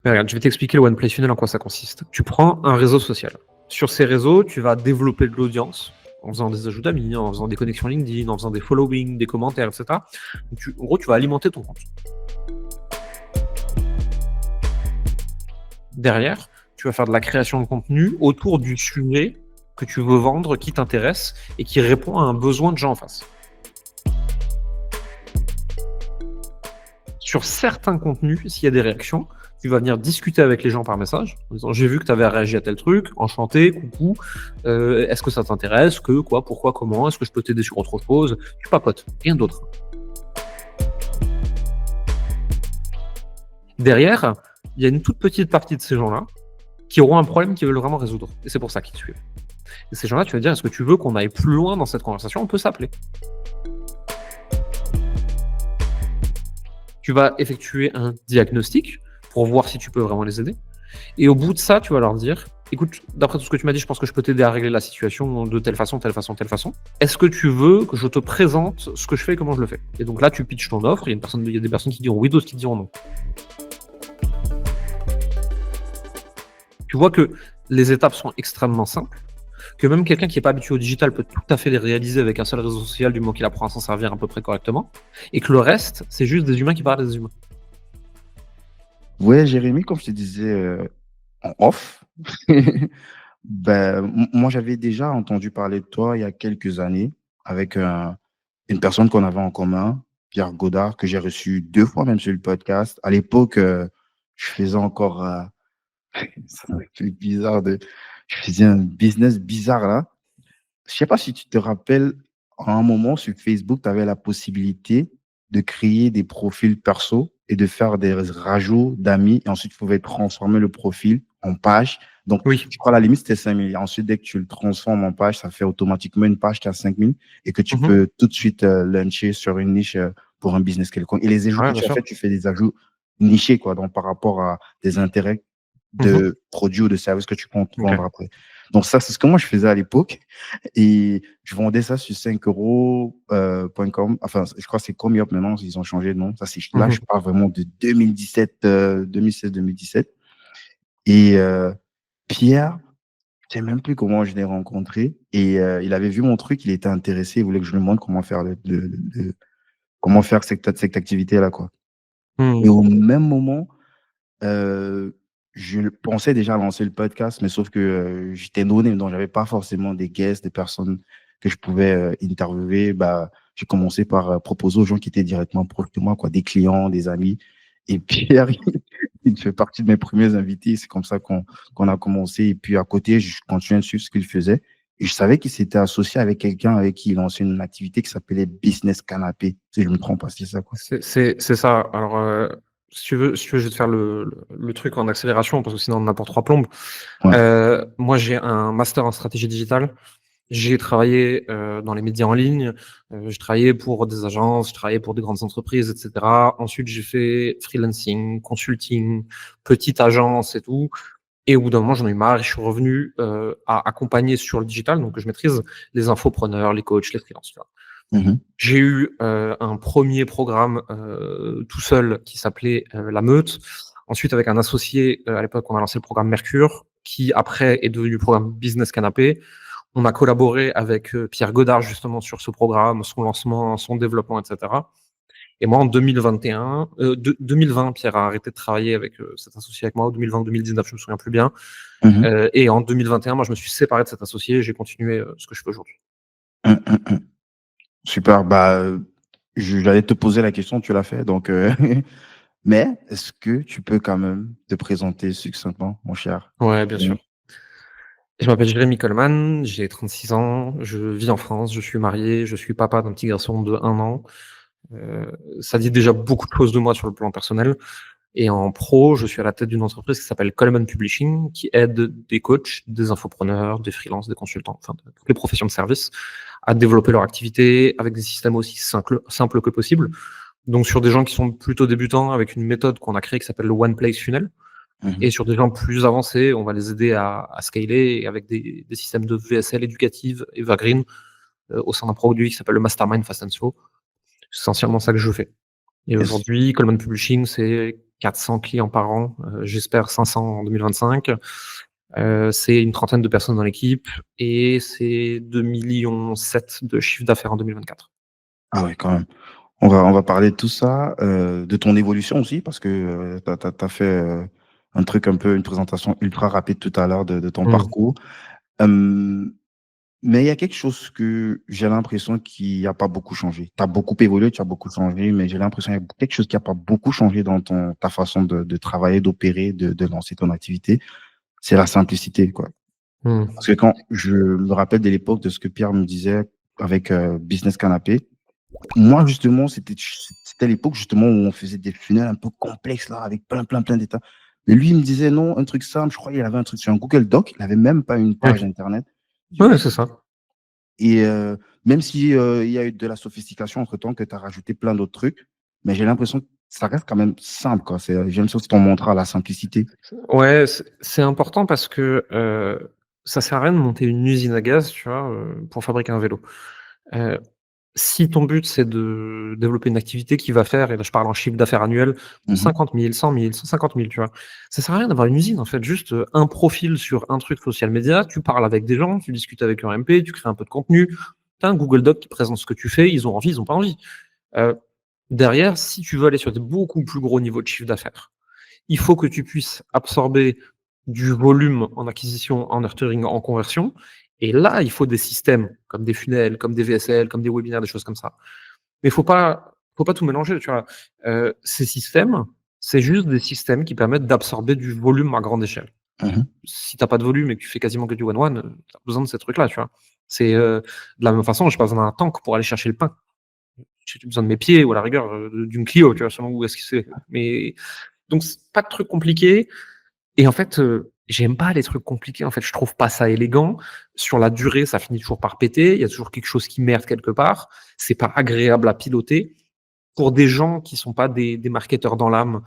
Mais regarde, je vais t'expliquer le One Play Funnel en quoi ça consiste. Tu prends un réseau social. Sur ces réseaux, tu vas développer de l'audience en faisant des ajouts d'amis, en faisant des connexions LinkedIn, en faisant des following, des commentaires, etc. Donc en gros, tu vas alimenter ton compte. Derrière, tu vas faire de la création de contenu autour du sujet que tu veux vendre, qui t'intéresse et qui répond à un besoin de gens en face. Sur certains contenus, s'il y a des réactions, tu vas venir discuter avec les gens par message en disant j'ai vu que tu avais réagi à tel truc, enchanté, coucou, est-ce que ça t'intéresse, que, quoi, pourquoi, comment, est-ce que je peux t'aider sur autre chose, tu papotes, rien d'autre. Derrière, il y a une toute petite partie de ces gens-là qui auront un problème qu'ils veulent vraiment résoudre. Et c'est pour ça qu'ils te suivent. Et ces gens-là, tu vas dire, est-ce que tu veux qu'on aille plus loin dans cette conversation? On peut s'appeler. Tu vas effectuer un diagnostic pour voir si tu peux vraiment les aider. Et au bout de ça, tu vas leur dire, écoute, d'après tout ce que tu m'as dit, je pense que je peux t'aider à régler la situation de telle façon, telle façon, telle façon. Est-ce que tu veux que je te présente ce que je fais et comment je le fais? Et donc là, tu pitches ton offre, il y a des personnes qui diront oui, d'autres qui diront non. Tu vois que les étapes sont extrêmement simples, que même quelqu'un qui n'est pas habitué au digital peut tout à fait les réaliser avec un seul réseau social du moment qu'il apprend à s'en servir à peu près correctement, et que le reste, c'est juste des humains qui parlent à des humains. Ouais, Jérémy, comme je te disais en off, moi j'avais déjà entendu parler de toi il y a quelques années avec une personne qu'on avait en commun, Pierre Godard, que j'ai reçu 2 fois même sur le podcast. À l'époque, je faisais encore, ça me fait bizarre je faisais un business bizarre là. Je sais pas si tu te rappelles, à un moment sur Facebook, tu avais la possibilité de créer des profils perso et de faire des rajouts d'amis. Et ensuite, tu pouvais transformer le profil en page. Donc, Oui. je crois la limite, c'était 5 000. Et ensuite, dès que tu le transformes en page, ça fait automatiquement une page qui a 5 000 et que tu peux tout de suite lancer sur une niche pour un business quelconque. Et les ajouts Ouais, que bien tu as sûr. fait, tu fais des ajouts nichés, quoi, donc par rapport à des intérêts de produits ou de services que tu comptes vendre après. Donc ça, c'est ce que moi je faisais à l'époque et je vendais ça sur 5 euros.com. Enfin, je crois que c'est Comeup maintenant, ils ont changé de nom. Ça, c'est là, je parle vraiment de 2017, 2016-2017. Et Pierre, je sais même plus comment je l'ai rencontré et il avait vu mon truc, il était intéressé, il voulait que je lui montre comment faire comment faire cette activité-là, quoi. Et au même moment, je pensais déjà lancer le podcast, mais sauf que j'étais donné, donc j'avais pas forcément des guests, des personnes que je pouvais interviewer. J'ai commencé par proposer aux gens qui étaient directement proches de moi, quoi, des clients, des amis. Et Pierre, il fait partie de mes premiers invités. C'est comme ça qu'on a commencé. Et puis à côté, je continuais de suivre ce qu'il faisait. Et je savais qu'il s'était associé avec quelqu'un avec qui il lançait une activité qui s'appelait Business Canapé. Si je me trompe pas, c'est ça, quoi. C'est ça. Alors, si tu veux, je vais te faire le truc en accélération parce que sinon on en a pour 3 plombes. Ouais. Moi, j'ai un master en stratégie digitale. J'ai travaillé dans les médias en ligne. J'ai travaillé pour des agences, j'ai travaillé pour des grandes entreprises, etc. Ensuite, j'ai fait freelancing, consulting, petite agence et tout. Et au bout d'un moment, j'en ai eu marre et je suis revenu à accompagner sur le digital. Donc, je maîtrise les infopreneurs, les coachs, les freelances. J'ai eu un premier programme tout seul qui s'appelait La Meute. Ensuite, avec un associé, à l'époque, on a lancé le programme Mercure, qui après est devenu le programme Business Canapé. On a collaboré avec Pierre Godard justement sur ce programme, son lancement, son développement, etc. Et moi, en 2020, Pierre a arrêté de travailler avec cet associé avec moi. En 2020 ou 2019, je me souviens plus bien. Et en 2021, moi, je me suis séparé de cet associé et j'ai continué ce que je fais aujourd'hui. Super. J'allais te poser la question, tu l'as fait. Donc, mais est-ce que tu peux quand même te présenter succinctement, mon cher? Ouais, bien sûr. Je m'appelle Jérémy Coleman, j'ai 36 ans, je vis en France, je suis marié, je suis papa d'un petit garçon de 1 an. Ça dit déjà beaucoup de choses de moi sur le plan personnel. Et en pro, je suis à la tête d'une entreprise qui s'appelle Coleman Publishing, qui aide des coachs, des infopreneurs, des freelances, des consultants, enfin toutes les professions de service, à développer leur activité avec des systèmes aussi simples que possible. Donc sur des gens qui sont plutôt débutants, avec une méthode qu'on a créée qui s'appelle le One Place Funnel. Et sur des gens plus avancés, on va les aider à scaler avec des systèmes de VSL éducative evergreen au sein d'un produit qui s'appelle le Mastermind Fast and Slow. C'est essentiellement ça que je fais. Et Est-ce aujourd'hui, Coleman Publishing, c'est 400 clients par an, j'espère 500 en 2025. C'est une trentaine de personnes dans l'équipe et c'est 2,7 millions de chiffre d'affaires en 2024. Ah ouais, quand même. On va parler de tout ça, de ton évolution aussi, parce que tu as fait un truc un peu, une présentation ultra rapide tout à l'heure de ton Mmh. parcours. Mais il y a quelque chose que j'ai l'impression qui n'a pas beaucoup changé. Tu as beaucoup évolué, tu as beaucoup changé, mais j'ai l'impression qu'il y a quelque chose qui n'a pas beaucoup changé dans ta façon de travailler, d'opérer, de lancer ton activité. C'est la simplicité, quoi. Mmh. Parce que quand je me rappelle de l'époque de ce que Pierre me disait avec Business Canapé, moi, justement, c'était l'époque justement où on faisait des funnels un peu complexes, là, avec plein d'états. Mais lui, il me disait non, un truc simple. Je crois qu'il avait un truc sur un Google Doc. Il n'avait même pas une Ouais. page Internet. Ouais, c'est ça. Et même si il y a eu de la sophistication entre-temps, que tu as rajouté plein d'autres trucs, mais j'ai l'impression que ça reste quand même simple, quoi. J'ai l'impression que c'est ton mantra, la simplicité. Ouais, c'est important parce que, ça sert à rien de monter une usine à gaz, tu vois, pour fabriquer un vélo. Heu, Si ton but, c'est de développer une activité qui va faire, et là je parle en chiffre d'affaires annuel, Mhm, 50 000, 100 000, 150 000, tu vois? Ça sert à rien d'avoir une usine en fait, juste, un profil sur un truc social media, tu parles avec des gens, tu discutes avec un MP, tu crées un peu de contenu, tu as un Google Doc qui présente ce que tu fais, ils ont envie, ils ont pas envie. Heu, Derrière, si tu veux aller sur des beaucoup plus gros niveaux de chiffre d'affaires, il faut que tu puisses absorber du volume en acquisition, en nurturing, en conversion. Et là, il faut des systèmes comme des funnels, comme des VSL, comme des webinaires, des choses comme ça. Mais faut pas tout mélanger, tu vois. Ces systèmes, c'est juste des systèmes qui permettent d'absorber du volume à grande échelle. mhm, Si tu as pas de volume et que tu fais quasiment que du one-one, tu as besoin de ces trucs-là, tu vois. C'est de la même façon, j'ai pas besoin d'un tank pour aller chercher le pain. J'ai besoin de mes pieds ou à la rigueur d'une Clio, tu vois, selon où est-ce que c'est. Mais donc, pas de trucs compliqués. Et en fait, j'aime pas les trucs compliqués, en fait, je trouve pas ça élégant. Sur la durée, ça finit toujours par péter, il y a toujours quelque chose qui merde quelque part. C'est pas agréable à piloter. Pour des gens qui sont pas des marketeurs dans l'âme,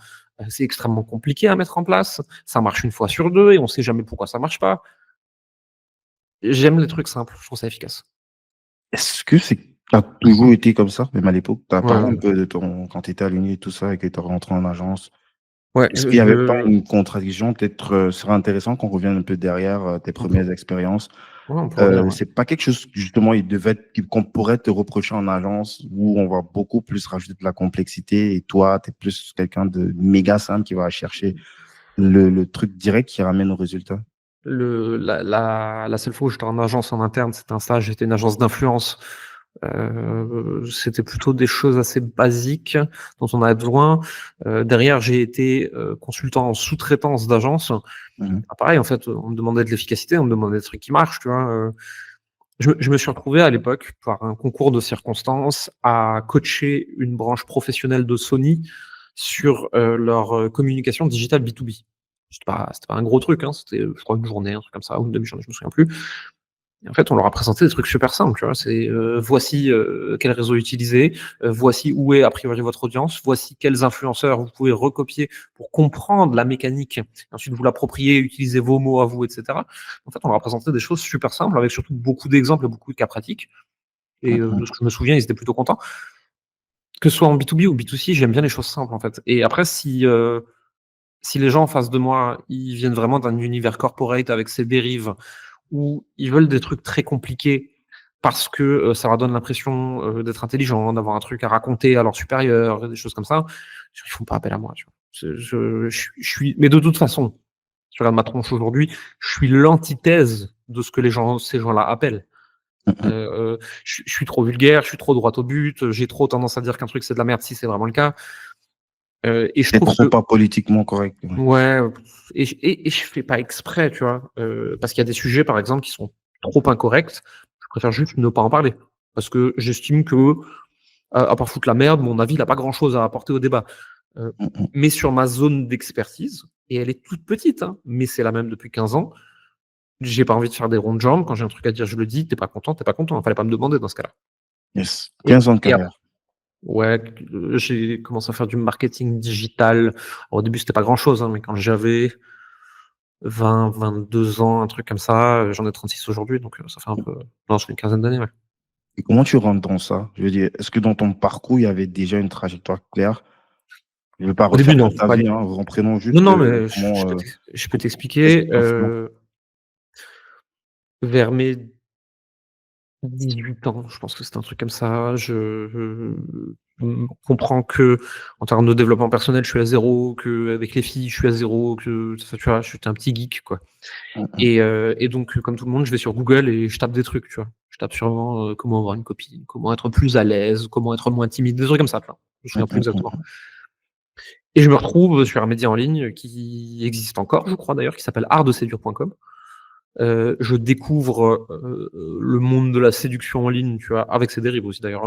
c'est extrêmement compliqué à mettre en place. Ça marche une fois sur 2 et on sait jamais pourquoi ça marche pas. J'aime les trucs simples, je trouve ça efficace. Est-ce que t'as toujours été comme ça, même à l'époque? Tu as Ouais, parlé un ouais. peu de quand tu étais à l'Uni et tout ça, et que tu es rentré en agence. Ouais, Est-ce qu'il n'y avait pas une contradiction? Peut-être ce serait intéressant qu'on revienne un peu derrière tes on peut premières expériences. ouais, on peut revenir, ouais. C'est pas quelque chose, justement, qu'on pourrait te reprocher en agence, où on va beaucoup plus rajouter de la complexité, et toi, tu es plus quelqu'un de méga simple qui va chercher le truc direct qui ramène au résultat. La seule fois où j'étais en agence en interne, c'était un stage, j'étais une agence d'influence. C'était plutôt des choses assez basiques dont on avait besoin. Derrière, j'ai été consultant en sous-traitance d'agence. Mhm, Ah, pareil, en fait, on me demandait de l'efficacité, on me demandait des trucs qui marchent, tu vois. Je me suis retrouvé à l'époque, par un concours de circonstances, à coacher une branche professionnelle de Sony sur leur communication digitale B2B. C'était pas un gros truc, hein, c'était, je crois, une journée, un truc comme ça, ou une demi-journée, je me souviens plus. Et en fait, on leur a présenté des trucs super simples, tu vois. C'est voici quel réseau utiliser, voici où est a priori votre audience, voici quels influenceurs vous pouvez recopier pour comprendre la mécanique, et ensuite vous l'approprier, utiliser vos mots à vous, etc. En fait, on leur a présenté des choses super simples avec surtout beaucoup d'exemples et beaucoup de cas pratiques. Et de mhm, ce que je me souviens, ils étaient plutôt contents. Que ce soit en B2B ou B2C, j'aime bien les choses simples en fait. Et après, si les gens en face de moi, ils viennent vraiment d'un univers corporate avec ses dérives, où ils veulent des trucs très compliqués parce que ça leur donne l'impression d'être intelligent, d'avoir un truc à raconter à leurs supérieurs, des choses comme ça, ils font pas appel à moi. Tu vois. Je suis, mais de toute façon, si tu regardes ma tronche aujourd'hui, je suis l'antithèse de ce que ces gens-là appellent. mhm. Je suis trop vulgaire, je suis trop droit au but, j'ai trop tendance à dire qu'un truc c'est de la merde si c'est vraiment le cas. Et je C'est trouve trop que pas politiquement correct. Ouais. ouais, et je fais pas exprès, tu vois? Parce qu'il y a des sujets, par exemple, qui sont trop incorrects. Je préfère juste ne pas en parler. Parce que j'estime que, à part foutre la merde, mon avis, il a pas grand chose à apporter au débat. Heu, Mhm. mais sur ma zone d'expertise, et elle est toute petite, hein, mais c'est la même depuis 15 ans, j'ai pas envie de faire des rondes de jambes. Quand j'ai un truc à dire, je le dis. Tu es pas content, tu es pas content. Il fallait pas me demander dans ce cas-là. Yes. Et 15 ans de et ap carrière. ouais, j'ai commencé à faire du marketing digital. Au début, c'était pas grand-chose, hein, mais quand j'avais 22 ans, un truc comme ça. J'en ai 36 aujourd'hui, donc ça fait un peu non, ça fait une quinzaine d'années, ouais. Et comment tu rentres dans ça? Je veux dire, est-ce que dans ton parcours, il y avait déjà une trajectoire claire? Je ne vais pas Au début, refaire non. toute ta vie, hein, reprenons Non, juste non, mais comment je peux qu'est-ce qui t'expliquer. t'influence? Vers mes 18 ans, je pense que c'est un truc comme ça. Je comprends que en termes de développement personnel, je suis à zéro, qu'avec les filles, je suis à zéro, que ça, tu vois, je suis un petit geek, quoi. Mmh mh. Et donc, comme tout le monde, je vais sur Google et je tape des trucs, tu vois. Je tape sûrement, comment avoir une copine, comment être plus à l'aise, comment être moins timide, des trucs comme ça, tu vois. Je me Mmh souviens plus mh, mmh exactement. mh. Et je me retrouve sur un média en ligne qui existe encore, je crois d'ailleurs, qui s'appelle artdeséduire.com. Je découvre, le monde de la séduction en ligne, tu vois? Avec ses dérives aussi d'ailleurs,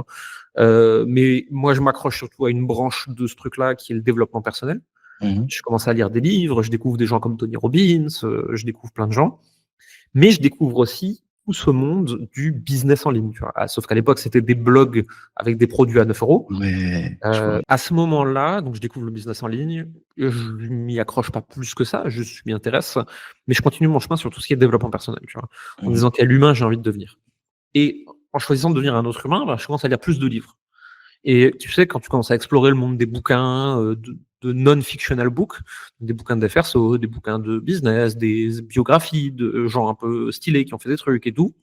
hein. Mais moi, je m'accroche surtout à une branche de ce truc-là qui est le développement personnel. Mmh mh. Je commence à lire des livres, je découvre des gens comme Tony Robbins, je découvre plein de gens. Mais je découvre aussi tout ce monde du business en ligne, tu vois? Ah, sauf qu'à l'époque, c'était des blogs avec des produits à 9 €. Ouais, je vois. À ce moment-là, donc je découvre le business en ligne, je m'y accroche pas plus que ça, juste je m'y intéresse, mais je continue mon chemin sur tout ce qui est développement personnel, tu vois? En Mmh mh. disant: «Quel humain j'ai envie de devenir?» Et en choisissant de devenir un autre humain, bah, je commence à lire plus de livres. Et tu sais, quand tu commences à explorer le monde des bouquins, de non-fictional books, des bouquins de FRSO, des bouquins de business, des biographies de gens un peu stylés qui ont fait des trucs et tout,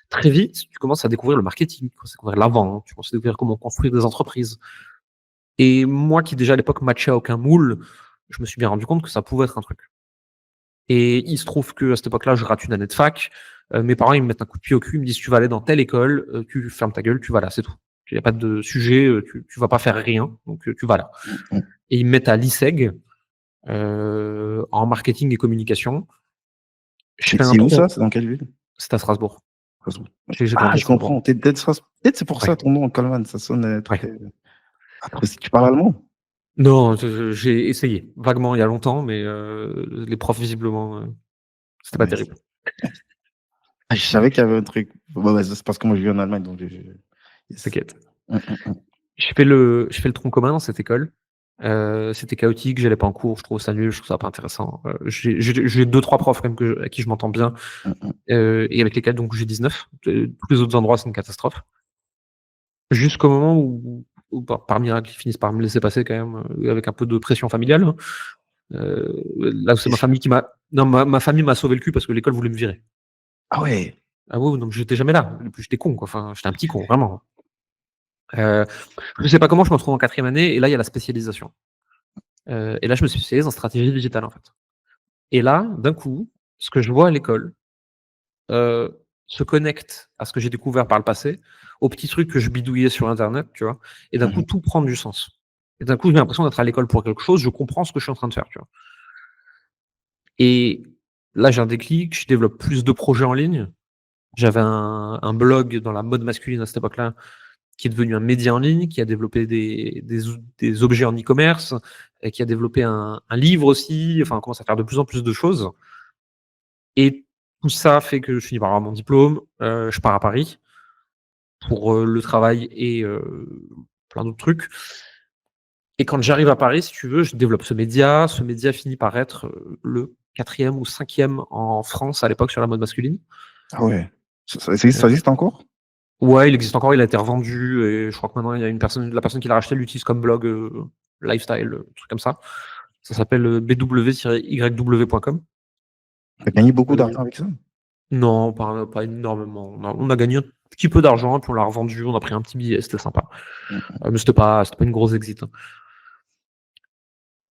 très vite, tu commences à découvrir le marketing, tu commences à découvrir la vente, tu commences à découvrir comment construire des entreprises. Et moi qui déjà à l'époque matchais à aucun moule, je me suis bien rendu compte que ça pouvait être un truc. Et il se trouve qu'à cette époque-là, je rate une année de fac. Mes parents, ils me mettent un coup de pied au cul, ils me disent: «Tu vas aller dans telle école, tu fermes ta gueule, tu vas là, c'est tout. Il y a pas de sujet, tu vas pas faire rien, donc tu vas là». Mmh mh. Et ils me mettent à l'ISEG, en marketing et communication. Je fais un C'est où tronc. ça? C'est dans quelle ville? C'était à Strasbourg. Strasbourg. J'ai Ah, grandi à je Strasbourg. comprends, tu es de Stras peut-être c'est pour Ouais, ça ton nom Coleman, ça sonne, ouais. très après si tu parles allemand? Non, j'ai essayé, vaguement il y a longtemps, mais les profs visiblement, c'était pas Ouais, terrible. je savais qu'il y avait un truc. Ouais, ouais, c'est parce que moi je vis en Allemagne donc je yes. T'inquiète. Mmh mh mh. Je fais le tronc commun dans cette école. C'était chaotique, j'allais pas en cours, je trouve ça nul, je trouve ça pas intéressant. J'ai 2-3 profs quand même avec qui je m'entends bien, Mmh mh. et avec lesquels donc j'ai 19. Tous les autres endroits, c'est une catastrophe. Jusqu'au moment où par miracle, ils finissent par me laisser passer quand même, avec un peu de pression familiale, hein. Là où c'est Et ma famille qui m'a non, ma famille m'a sauvé le cul parce que l'école voulait me virer. ah ouais! Ah oui, oui, donc j'étais jamais là. Et puis j'étais con, quoi, enfin, j'étais un petit con, vraiment. Heu, je sais pas comment je me retrouve en 4e année et là, il y a la spécialisation. Et là, je me suis spécialisé en stratégie digitale, en fait. Et là, d'un coup, ce que je vois à l'école, se connecte à ce que j'ai découvert par le passé, aux petits trucs que je bidouillais sur internet, tu vois? Et d'un Mmh coup, mh. tout prend du sens. Et d'un coup, j'ai l'impression d'être à l'école pour quelque chose, je comprends ce que je suis en train de faire, tu vois? Et là, j'ai un déclic, je développe plus de projets en ligne. J'avais un blog dans la mode masculine à cette époque-là, qui est devenu un média en ligne, qui a développé des objets en e-commerce, et qui a développé un livre aussi. Enfin, on commence à faire de plus en plus de choses. Et tout ça fait que je finis par avoir mon diplôme, je pars à Paris pour, le travail et plein d'autres trucs. Et quand j'arrive à Paris, si tu veux, je développe ce média. Ce média finit par être, le 4e ou 5e en France à l'époque sur la mode masculine. Ah ouais. Ça existe encore? Ouais, il existe encore, il a été revendu et je crois que maintenant il y a la personne qui l'a racheté l'utilise comme blog, lifestyle, truc comme ça. Ça s'appelle, bw-yw.com. Tu as gagné beaucoup Heu, d'argent avec ça? non, pas énormément. On a gagné un petit peu d'argent et puis on l'a revendu, on a pris un petit billet, c'était sympa. Mmh mh. Mais c'était pas une grosse exit, hein.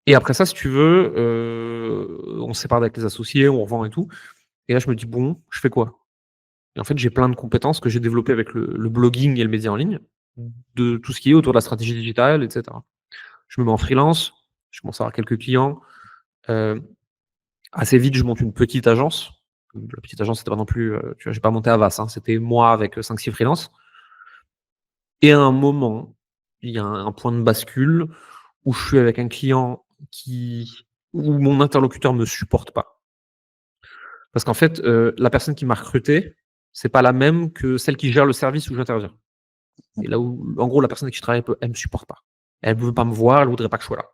Et après ça, si tu veux, on se sépare avec les associés, on revend et tout. Et là, je me dis: «Bon, je fais quoi?» Et en fait, j'ai plein de compétences que j'ai développées avec le blogging et le média en ligne, de tout ce qui est autour de la stratégie digitale et cetera. Je me mets en freelance, je commence à avoir quelques clients. Heu, Assez vite, je monte une petite agence. La petite agence, c'était pas non plus, tu vois, j'ai pas monté Havas, hein, c'était moi avec, 5-6 freelances. Et à un moment, il y a un point de bascule où je suis avec un client où mon interlocuteur me supporte pas. Parce qu'en fait, la personne qui m'a recruté, c'est pas la même que celle qui gère le service où j'interviens. Et là où en gros, la personne avec qui je travaille, elle me supporte pas. Elle veut pas me voir, elle voudrait pas que je sois là.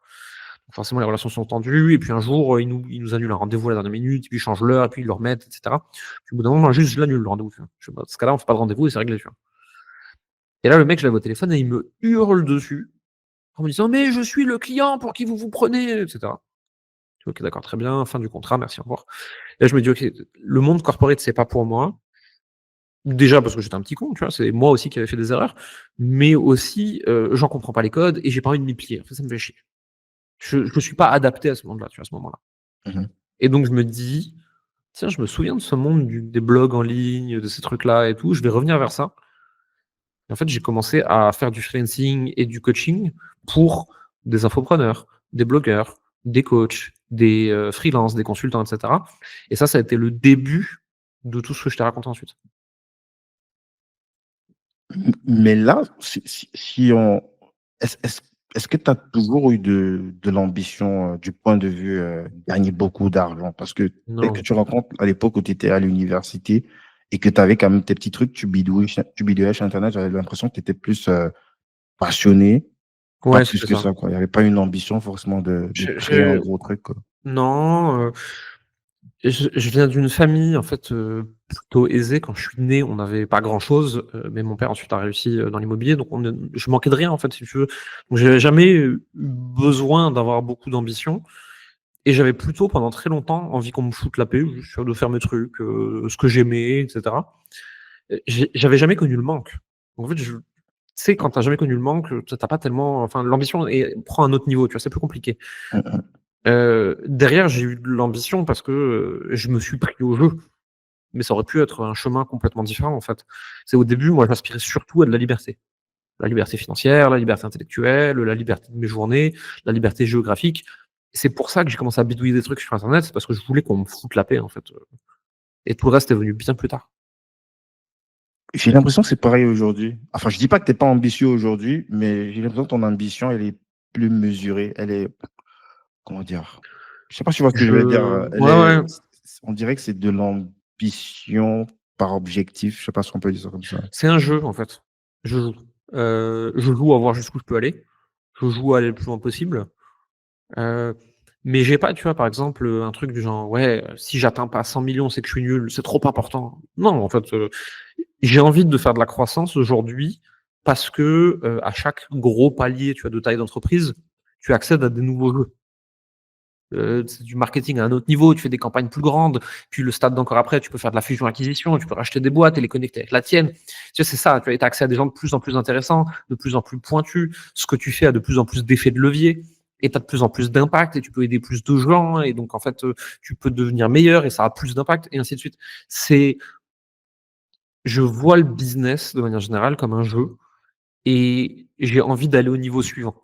Forcément, les relations sont tendues et puis un jour, ils nous annulent un rendez-vous à la dernière minute, puis ils changent l'heure et puis ils le remettent et cetera. Puis au bout d'un moment, juste je l'annule le rendez-vous, tu vois? Je fais: «Bah, dans ce cas-là, on fait pas de rendez-vous et c'est réglé», tu vois? Et là, le mec, je l'avais au téléphone et il me hurle dessus. en me disant: «Mais je suis le client pour qui vous vous prenez», et cetera. OK, d'accord, très bien, fin du contrat, merci, au revoir. Et là, je me dis: «OK, le monde corporate, c'est pas pour moi». Déjà parce que j'étais un petit con, tu vois? C'est moi aussi qui avais fait des erreurs, mais aussi, j'en comprends pas les codes et j'ai pas envie de m'y plier. En fait, ça me fait chier. Je me suis pas adapté à ce monde-là, tu vois, à ce moment-là. Mmh. Et donc je me dis: «Tiens, je me souviens de ce monde des blogs en ligne, de ces trucs-là et tout, je vais revenir vers ça». Et en fait, j'ai commencé à faire du freelancing et du coaching pour des infopreneurs, des blogueurs, des coachs, des, freelances, des consultants, et cetera. Et ça a été le début de tout ce que je t'ai raconté ensuite. Mais là, si on est-ce est-ce est-ce que tu as toujours eu de l'ambition, du point de vue, gagner beaucoup d'argent? Parce que tel que Non. tu racontes à l'époque où tu étais à l'université et que tu avais quand même tes petits trucs, tu bidouillais sur internet, j'avais l'impression que tu étais plus, passionné, pas Ouais, plus c'était que ça. ça, quoi. Il y avait pas une ambition forcément de créer un J'ai gros truc, quoi. non, je viens d'une famille, en fait, plutôt aisée. Quand je suis né, on n'avait pas grand-chose, mais mon père ensuite a réussi, dans l'immobilier, donc je manquais de rien, en fait, si tu veux. Donc j'avais jamais eu besoin d'avoir beaucoup d'ambition et j'avais plutôt, pendant très longtemps, envie qu'on me foute la paix, juste de faire mes trucs, ce que j'aimais, et cetera. J'avais jamais connu le manque. En fait, tu sais, quand tu as jamais connu le manque, tu as pas tellement, enfin, l'ambition prend un autre niveau, tu vois? C'est plus compliqué. Mmh mh. Derrière, j'ai eu de l'ambition parce que, je me suis pris au jeu, mais ça aurait pu être un chemin complètement différent, en fait. C'est au début, moi, j'aspirais surtout à de la liberté. La liberté financière, la liberté intellectuelle, la liberté de mes journées, la liberté géographique. C'est pour ça que j'ai commencé à bidouiller des trucs sur internet, c'est parce que je voulais qu'on me foute la paix, en fait, et tout le reste est venu bien plus tard. J'ai l'impression que c'est pareil aujourd'hui. Enfin, je dis pas que tu es pas ambitieux aujourd'hui, mais j'ai l'impression que ton ambition, elle est plus mesurée. Elle est, comment dire? Je sais pas si tu vois ce que je Je veux dire, elle Ouais, est ouais, on dirait que c'est de l'ambition par objectif. Je sais pas si on peut dire ça comme ça. c'est un jeu, en fait. Je joue. Je joue à voir jusqu'où je peux aller. Je joue à aller le plus loin possible. Heu, mais j'ai pas, tu vois, par exemple, un truc du genre: «Ouais, si j'atteins pas 100 millions, c'est que je suis nul, c'est trop important». Non, en fait, j'ai envie de faire de la croissance aujourd'hui parce que, à chaque gros palier, tu vois, de taille d'entreprise, tu accèdes à des nouveaux jeux. C'est du marketing à un autre niveau, tu fais des campagnes plus grandes, puis le stade d'encore après, tu peux faire de la fusion-acquisition, tu peux racheter des boîtes et les connecter avec la tienne. Tu vois, c'est ça, tu as accès à des gens de plus en plus intéressants, de plus en plus pointus. Ce que tu fais a de plus en plus d'effets de levier et tu as de plus en plus d'impact et tu peux aider plus de gens et donc en fait, tu peux devenir meilleur et ça a plus d'impact et ainsi de suite. C'est Je vois le business de manière générale comme un jeu et j'ai envie d'aller au niveau suivant.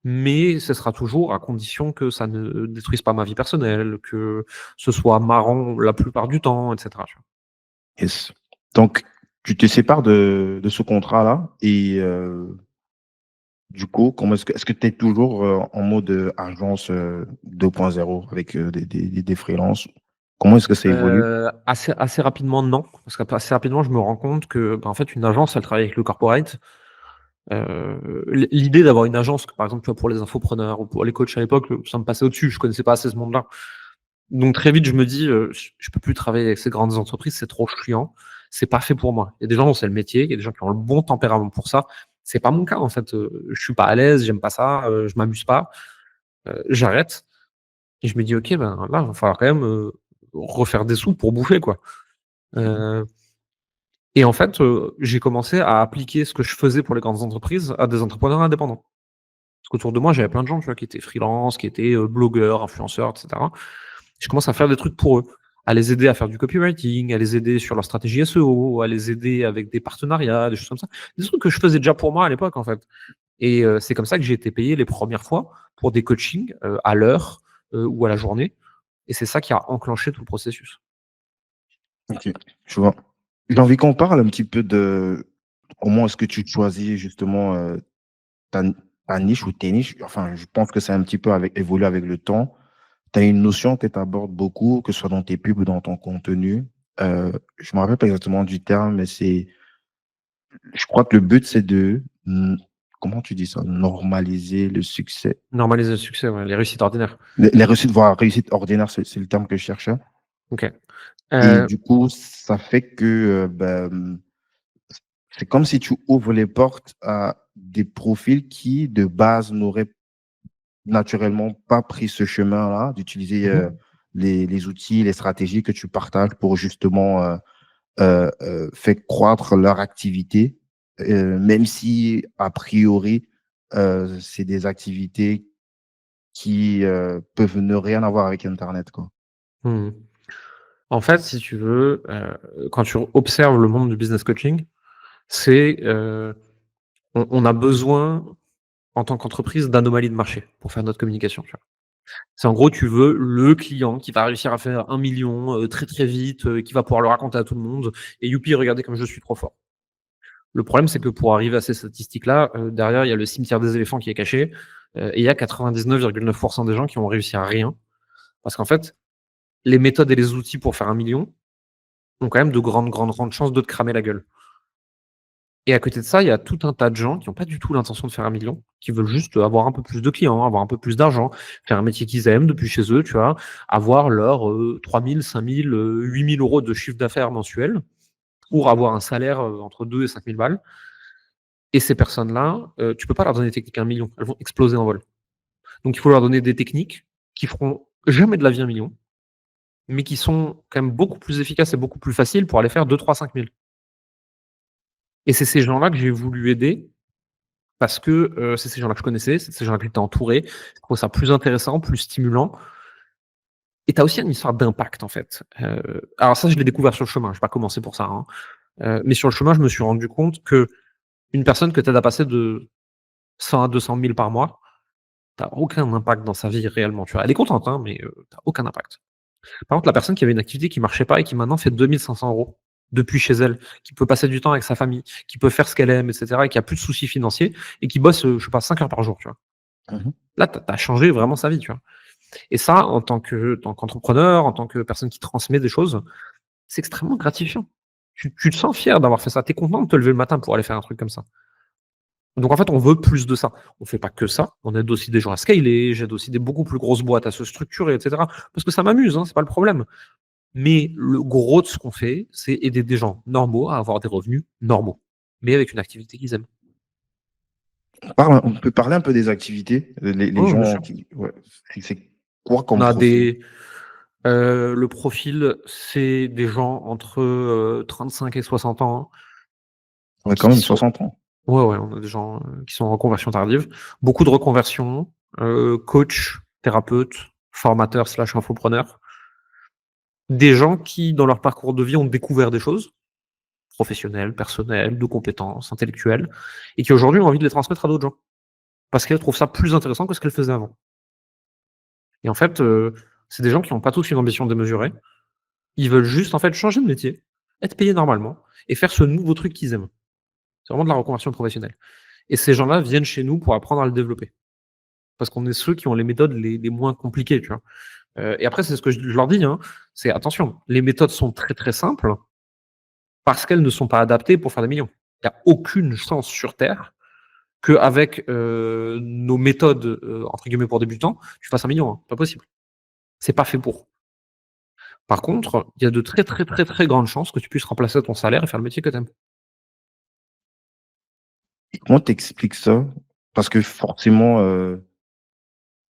Mais ce sera toujours à condition que ça ne détruise pas ma vie personnelle, que ce soit marrant la plupart du temps, et cetera, tu vois? Yes. Donc, tu te sépares de ce contrat-là et du coup, comment est-ce que tu es toujours, en mode, agence, 2.0 avec, des freelances? Comment est-ce que ça évolue? Assez rapidement, non, parce qu'assez rapidement, je me rends compte que, en fait, une agence, elle travaille avec le corporate. L'idée d'avoir une agence, par exemple, tu vois, pour les infopreneurs ou pour les coachs à l'époque, ça me passait au-dessus, je connaissais pas assez ce monde-là. Donc très vite, je me dis, je peux plus travailler avec ces grandes entreprises, c'est trop chiant, c'est pas fait pour moi. Il y a des gens dont c'est le métier, il y a des gens qui ont le bon tempérament pour ça. C'est pas mon cas en fait, je suis pas à l'aise, j'aime pas ça, je m'amuse pas, j'arrête et je me dis: «OK, ben, là, il va falloir quand même, refaire des sous pour bouffer, quoi». Mmh. Heu et en fait, j'ai commencé à appliquer ce que je faisais pour les grandes entreprises à des entrepreneurs indépendants. Parce qu'autour de moi, j'avais plein de gens, tu vois, qui étaient freelance, qui étaient, blogueurs, influenceurs, et cetera. Je commence à faire des trucs pour eux, à les aider à faire du copywriting, à les aider sur leur stratégie SEO, à les aider avec des partenariats, des choses comme ça. Des trucs que je faisais déjà pour moi à l'époque, en fait. Et c'est comme ça que j'ai été payé les premières fois pour des coachings, à l'heure, ou à la journée et c'est ça qui a enclenché tout le processus. OK, je vois. J'ai envie qu'on parle un petit peu de comment est-ce que tu choisis justement, ta ta niche ou tes niches. Enfin, je pense que c'est un petit peu avec évolué avec le temps. Tu as une notion que tu abordes beaucoup, que ce soit dans tes pubs ou dans ton contenu. Je me rappelle pas exactement du terme, mais je crois que le but, c'est comment tu dis ça? Normaliser le succès. Normaliser le succès, ouais, les réussites ordinaires. Les réussites, voire réussite ordinaire, c'est le terme que je cherchais. OK. Et Heu, du coup, ça fait que, ben, c'est comme si tu ouvres les portes à des profils qui, de base, n'auraient naturellement pas pris ce chemin-là, d'utiliser les outils, les stratégies que tu partages pour justement faire croître leur activité, même si, a priori, c'est des activités qui peuvent ne rien avoir avec Internet, quoi. Mmh. En fait, si tu veux, quand tu observes le monde du business coaching, c'est, on a besoin, en tant qu'entreprise, d'anomalies de marché pour faire notre communication, tu vois? C'est en gros, tu veux le client qui va réussir à faire 1 000 000, très, très vite, qui va pouvoir le raconter à tout le monde et youpi, regardez comme je suis trop fort. Le problème, c'est que pour arriver à ces statistiques-là, derrière, il y a le cimetière des éléphants qui est caché, et il y a 99,9 % des gens qui ont réussi à rien. Parce qu'en fait, les méthodes et les outils pour faire 1 million ont quand même de grandes, grandes, grandes chances de te cramer la gueule. Et à côté de ça, il y a tout un tas de gens qui ont pas du tout l'intention de faire 1 million, qui veulent juste avoir un peu plus de clients, avoir un peu plus d'argent, faire un métier qu'ils aiment depuis chez eux, tu vois? Avoir leur, 3 000, 5 000, 8 000 € de chiffre d'affaires mensuel pour avoir un salaire, entre 2 et 5 000 balles. Et ces personnes-là, tu peux pas leur donner des techniques à 1 million, elles vont exploser en vol. Donc il faut leur donner des techniques qui feront jamais de la vie 1 million, mais qui sont quand même beaucoup plus efficaces et beaucoup plus faciles pour aller faire 2, 3, 5 000. Et c'est ces gens-là que j'ai voulu aider parce que, c'est ces gens-là que je connaissais, c'est ces gens-là que j'étais entouré. Je trouvais ça plus intéressant, plus stimulant et tu as aussi une histoire d'impact, en fait. Alors ça, je l'ai découvert sur le chemin, j'ai pas commencé pour ça, hein. Mais sur le chemin, je me suis rendu compte qu'une personne que tu aides à passer de 100 à 200 000 par mois, tu as aucun impact dans sa vie réellement, tu vois? Elle est contente, hein, mais tu as aucun impact. Par contre, la personne qui avait une activité qui marchait pas et qui maintenant fait 2 500 € depuis chez elle, qui peut passer du temps avec sa famille, qui peut faire ce qu'elle aime et cetera et qui a plus de soucis financiers et qui bosse, je sais pas 5 heures par jour, tu vois? Mhm. Là, tu as changé vraiment sa vie, tu vois? Et ça, en tant qu'entrepreneur, en tant que personne qui transmet des choses, c'est extrêmement gratifiant. Tu te sens fier d'avoir fait ça. Tu es content de te lever le matin pour aller faire un truc comme ça. Donc en fait, on veut plus de ça. On fait pas que ça, on aide aussi des gens à scaler, j'aide aussi des beaucoup plus grosses boîtes à se structurer et cetera. Parce que ça m'amuse, hein, c'est pas le problème. Mais le gros de ce qu'on fait, c'est aider des gens normaux à avoir des revenus normaux, mais avec une activité qu'ils aiment. On peut parler un peu des activités, les Oh, bien gens sûr. qui, ouais, c'est quoi On comme a profil? le profil, c'est des gens entre, 35 et 60 ans Ouais, quand qui même sont 60 ans. ouais, ouais, on a des gens, qui sont en reconversion tardive. Beaucoup de reconversions, coach, thérapeute, formateur/infopreneur. Des gens qui, dans leur parcours de vie, ont découvert des choses, professionnelles, personnelles, de compétences, intellectuelles, et qui aujourd'hui ont envie de les transmettre à d'autres gens. Parce qu'elles trouvent ça plus intéressant que ce qu'elles faisaient avant. Et en fait, c'est des gens qui n'ont pas tous une ambition démesurée. Ils veulent juste, en fait, changer de métier, être payés normalement et faire ce nouveau truc qu'ils aiment. C'est vraiment de la reconversion professionnelle. Et ces gens-là viennent chez nous pour apprendre à le développer. Parce qu'on est ceux qui ont les méthodes les moins compliquées, tu vois? Et après, c'est ce que je leur dis, hein, c'est: «Attention, les méthodes sont très, très simples parce qu'elles ne sont pas adaptées pour faire des millions». Il y a aucune chance sur terre qu'avec, nos méthodes, entre guillemets «pour débutants», tu fasses 1 million, hein. Pas possible. C'est pas fait pour. Par contre, il y a de très, très, très, très grandes chances que tu puisses remplacer ton salaire et faire le métier que tu aimes. Et comment t'expliques ça? Parce que forcément,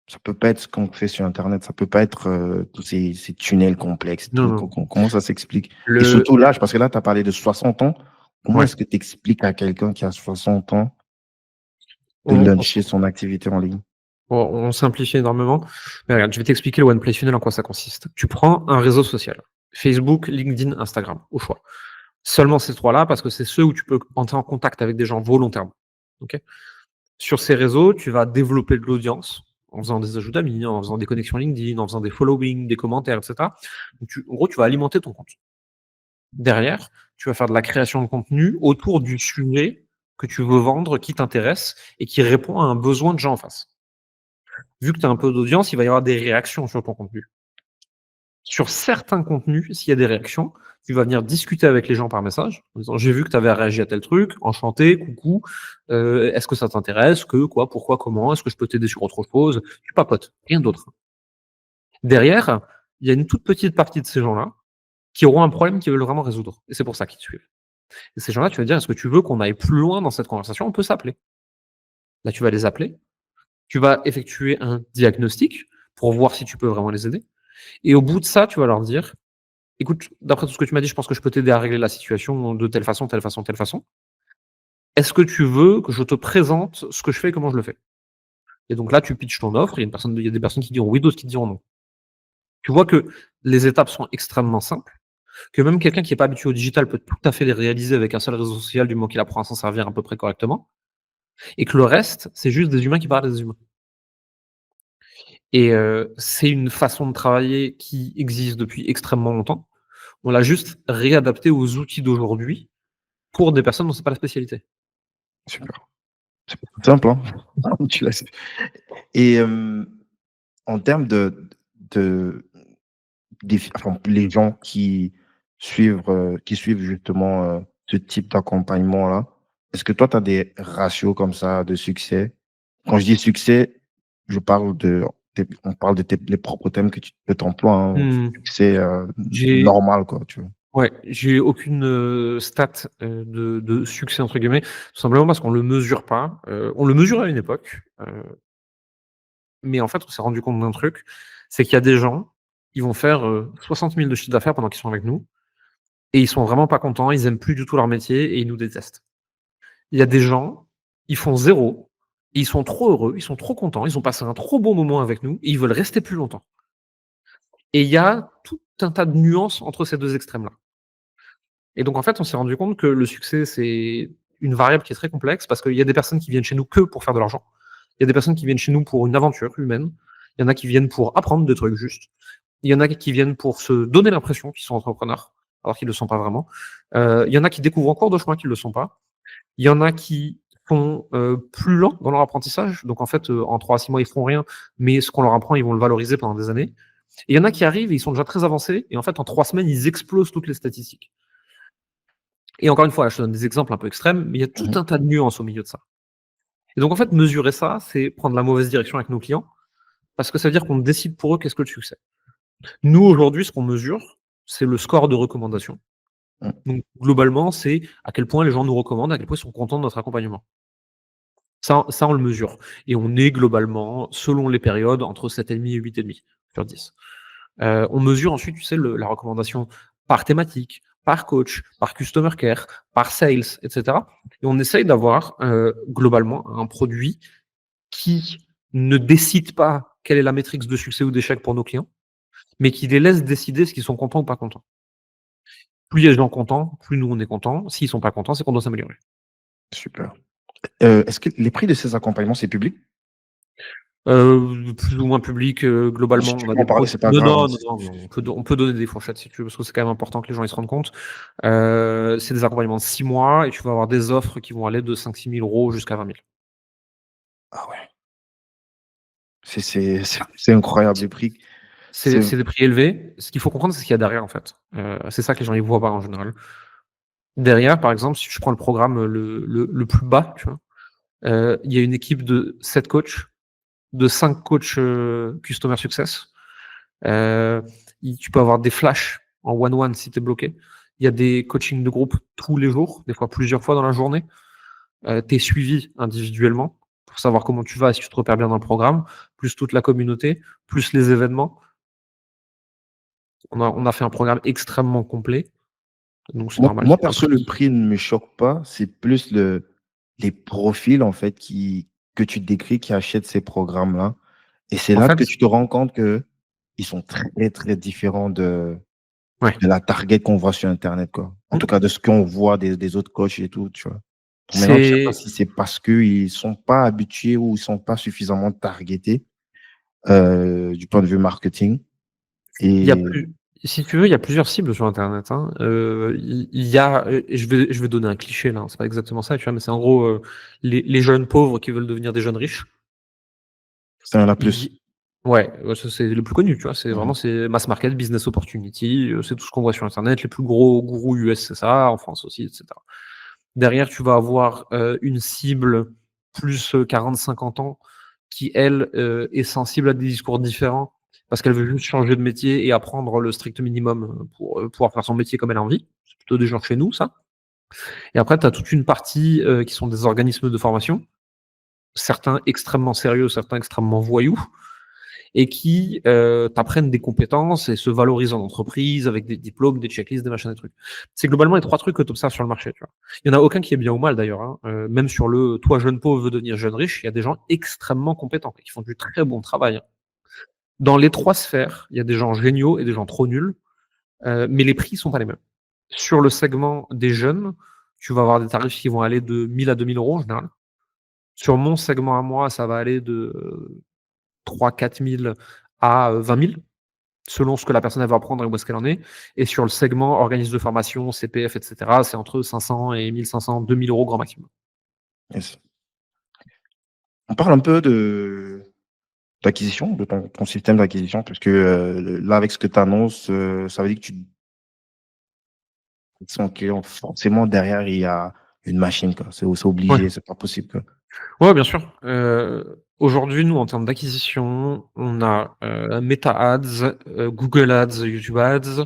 ça peut pas être ce qu'on fait sur internet, ça peut pas être, tous ces tunnels complexes et Non, tout. non. Comment ça s'explique? Et Le surtout l'âge, parce que là, tu as parlé de 60 ans. Comment Ouais, est-ce que tu expliques à quelqu'un qui a 60 ans de on launcher son activité en ligne? on simplifie énormément. Mais regarde, je vais t'expliquer le One Play Funnel, en quoi ça consiste. Tu prends un réseau social, Facebook, LinkedIn, Instagram, au choix. Seulement ces 3 là, parce que c'est ceux où tu peux entrer en contact avec des gens volontairement. OK? Sur ces réseaux, tu vas développer de l'audience en faisant des ajouts d'amis, en faisant des connexions LinkedIn, en faisant des following, des commentaires, et cetera. Donc en gros, tu vas alimenter ton compte. Derrière, tu vas faire de la création de contenu autour du sujet que tu veux vendre, qui t'intéresse et qui répond à un besoin de gens en face. Vu que tu as un peu d'audience, il va y avoir des réactions sur ton contenu. Sur certains contenus, s'il y a des réactions, tu vas venir discuter avec les gens par message en disant: «J'ai vu que tu avais réagi à tel truc, enchanté, coucou, est-ce que ça t'intéresse? Que, quoi, pourquoi, comment? Est-ce que je peux t'aider sur autre chose?» Tu papotes, rien d'autre. Derrière, il y a une toute petite partie de ces gens-là qui auront un problème qu'ils veulent vraiment résoudre et c'est pour ça qu'ils te suivent. Et ces gens-là, tu vas dire: «Est-ce que tu veux qu'on aille plus loin dans cette conversation? On peut s'appeler». Là, tu vas les appeler. Tu vas effectuer un diagnostic pour voir si tu peux vraiment les aider. Et au bout de ça, tu vas leur dire, écoute, d'après tout ce que tu m'as dit, je pense que je peux t'aider à régler la situation de telle façon, telle façon, telle façon. Est-ce que tu veux que je te présente ce que je fais et comment je le fais? Et donc là, tu pitches ton offre. Il y a des personnes qui diront oui, d'autres qui diront non. Tu vois que les étapes sont extrêmement simples, que même quelqu'un qui n'est pas habitué au digital peut tout à fait les réaliser avec un seul réseau social du moment qu'il apprend à s'en servir à peu près correctement, et que le reste, c'est juste des humains qui parlent à des humains. Et c'est une façon de travailler qui existe depuis extrêmement longtemps. On l'a juste réadapté aux outils d'aujourd'hui pour des personnes dont c'est pas la spécialité. Super. C'est simple, hein. Tu l'as su. Et en termes de enfin, les gens qui suivent justement ce type d'accompagnement-là, est-ce que toi, tu as des ratios comme ça de succès? Quand je dis succès, je parle on parle de les propres thèmes que tu emploies, hein. Mmh. Succès J'ai normal, quoi, tu vois. Ouais, j'ai aucune, stat, de «succès» entre guillemets, tout simplement parce qu'on le mesure pas. On le mesurait à une époque, mais en fait, on s'est rendu compte d'un truc, c'est qu'il y a des gens, ils vont faire, 60 000 de chiffre d'affaires pendant qu'ils sont avec nous et ils sont vraiment pas contents, ils aiment plus du tout leur métier et ils nous détestent. Il y a des gens, ils font 0, ils sont trop heureux, ils sont trop contents, ils ont passé un trop bon moment avec nous et ils veulent rester plus longtemps. Et il y a tout un tas de nuances entre ces 2 extrêmes-là. Et donc en fait, on s'est rendu compte que le succès, c'est une variable qui est très complexe parce qu'il y a des personnes qui viennent chez nous que pour faire de l'argent. Il y a des personnes qui viennent chez nous pour une aventure humaine. Il y en a qui viennent pour apprendre des trucs juste. Il y en a qui viennent pour se donner l'impression qu'ils sont entrepreneurs, alors qu'ils ne le sont pas vraiment. Il y en a qui découvrent en cours de chemin qu'ils ne le sont pas. Il y en a qui sont plus lents dans leur apprentissage. Donc en fait, en 3 à 6 mois, ils font rien, mais ce qu'on leur apprend, ils vont le valoriser pendant des années. Et il y en a qui arrivent et ils sont déjà très avancés. Et en fait, en 3 semaines, ils explosent toutes les statistiques. Et encore une fois, je te donne des exemples un peu extrêmes, mais il y a tout Mmh. un tas de nuances au milieu de ça. Et donc en fait, mesurer ça, c'est prendre la mauvaise direction avec nos clients, parce que ça veut dire qu'on décide pour eux qu'est-ce que le succès. Nous, aujourd'hui, ce qu'on mesure, c'est le score de recommandation. Mmh. Donc globalement, c'est à quel point les gens nous recommandent, à quel point ils sont contents de notre accompagnement. Ça, on le mesure. Et on est globalement, selon les périodes, entre 7,5 et 8,5 sur 10. On mesure ensuite, tu sais, la recommandation par thématique, par coach, par customer care, par sales, etc. Et on essaye d'avoir globalement un produit qui ne décide pas quelle est la métrique de succès ou d'échec pour nos clients, mais qui les laisse décider s'ils sont contents ou pas contents. Plus il y a de gens contents, plus nous on est contents. S'ils sont pas contents, c'est qu'on doit s'améliorer. Super. Est-ce que les prix de ces accompagnements, c'est public? Plus ou moins public, globalement, Si tu on a peux en des parler, produits. c'est pas Non, grave, hein. non, non, non, on peut donner des fourchettes si tu veux, parce que c'est quand même important que les gens ils se rendent compte. C'est des accompagnements de 6 mois et tu vas avoir des offres qui vont aller de 5 000 à 6 000 € jusqu'à 20 000. Ah ouais, c'est incroyable les prix. C'est C'est des prix élevés. Ce qu'il faut comprendre, c'est ce qu'il y a derrière, en fait. C'est ça que les gens ne voient pas en général. Derrière, par exemple, si tu prends le programme le plus bas, tu vois, il y a une équipe de 7 coachs, de 5 coachs Customer Success. Euh, Tu peux avoir des flashs en one-one si tu es bloqué. Il y a des coachings de groupe tous les jours, des fois plusieurs fois dans la journée. Tu es suivi individuellement pour savoir comment tu vas et si tu te repères bien dans le programme, plus toute la communauté, plus les événements. On a fait un programme extrêmement complet, donc c'est normal moi qu'il y ait un perso, le prix. prix ne me choque pas, c'est plus les profils en fait que tu décris qui achètent ces programmes-là. Et c'est En là fait, que tu te rends compte que ils sont très, très différents ouais, de la target qu'on voit sur Internet, quoi. En tout cas, de ce qu'on voit des autres coachs et tout, tu vois. Donc maintenant, je sais pas c'est si c'est parce qu'ils sont pas habitués ou ils sont pas suffisamment targetés du point de vue marketing. il y a Et plus si tu veux, il y a plusieurs cibles sur internet, hein. Il y a et je vais donner un cliché là, hein, c'est pas exactement ça, tu vois? Mais c'est en gros, les jeunes pauvres qui veulent devenir des jeunes riches. ça en a plus. Il Ouais, ça c'est le plus connu, tu vois? Mhm. C'est mass market, business opportunity, c'est tout ce qu'on voit sur internet. Les plus gros gourous US, c'est ça, en France aussi, et cetera. Derrière, tu vas avoir, une cible plus, 40-50 ans qui, elle, est sensible à des discours différents parce qu'elle veut juste changer de métier et apprendre le strict minimum, pour, pouvoir faire son métier comme elle a envie. C'est plutôt des gens chez nous, ça. Et après, tu as toute une partie, qui sont des organismes de formation certains extrêmement sérieux, certains extrêmement voyous, et qui t'apprennent des compétences et se valorisent en entreprise avec des diplômes, des checklists, des machins, des trucs. C'est globalement les 3 trucs que tu observes sur le marché, tu vois. Il y en a aucun qui est bien ou mal d'ailleurs, hein. Même sur le toi jeune pauvre veut devenir jeune riche, il y a des gens extrêmement compétents qui font du très bon travail, hein. Dans les 3 sphères, il y a des gens géniaux et des gens trop nuls, mais les prix sont pas les mêmes. Sur le segment des jeunes, tu vas avoir des tarifs qui vont aller de 1 000 à 2 000 € en général. Sur mon segment à moi, ça va aller de 3 000 4 000 à 20 000, selon ce que la personne elle va apprendre et où est-ce qu'elle en est. Et sur le segment organisme de formation, CPF, et cetera, c'est entre 500 et 1 500, 2 000 € grand maximum. Yes. On parle un peu d'acquisition, de ton système d'acquisition, parce que là, avec ce que tu annonces, ça veut dire que tu son client, forcément, derrière, il y a une machine, quoi. C'est Ouais. obligé, c'est pas possible, quoi. Ouais, bien sûr. Aujourd'hui, nous, en termes d'acquisition, on a Meta Ads, Google Ads, YouTube Ads,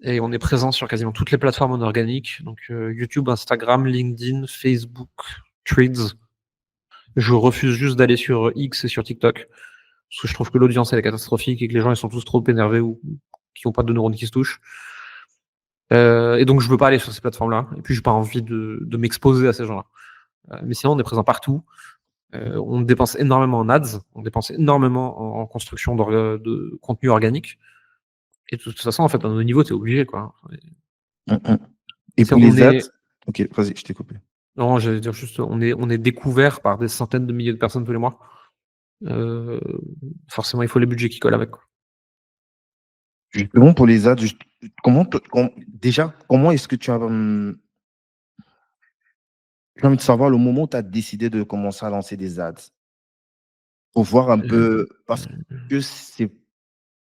et on est présent sur quasiment toutes les plateformes en organique. Donc YouTube, Instagram, LinkedIn, Facebook, Threads. Je refuse juste d'aller sur X et sur TikTok, parce que je trouve que l'audience elle est catastrophique et que les gens ils sont tous trop énervés ou qui n'ont pas de neurones qui se touchent. Et donc je veux pas aller sur ces plateformes-là. Et puis j'ai pas envie de m'exposer à ces gens-là. Mais sinon on est présent partout. On dépense énormément en ads, on dépense énormément en construction de contenu organique. Et de toute façon, en fait, à nos niveaux, tu es obligé, quoi. Et C'est pour on les ads, est ok, vas-y, je t'ai coupé. non, j'allais dire juste, on est découvert par des centaines de milliers de personnes tous les mois. Forcément, il faut les budgets qui collent avec, quoi. Justement, pour les ads, déjà, comment est-ce que tu as, j'ai envie de savoir le moment où tu as décidé de commencer à lancer des ads? Pour voir un peu, parce que c'est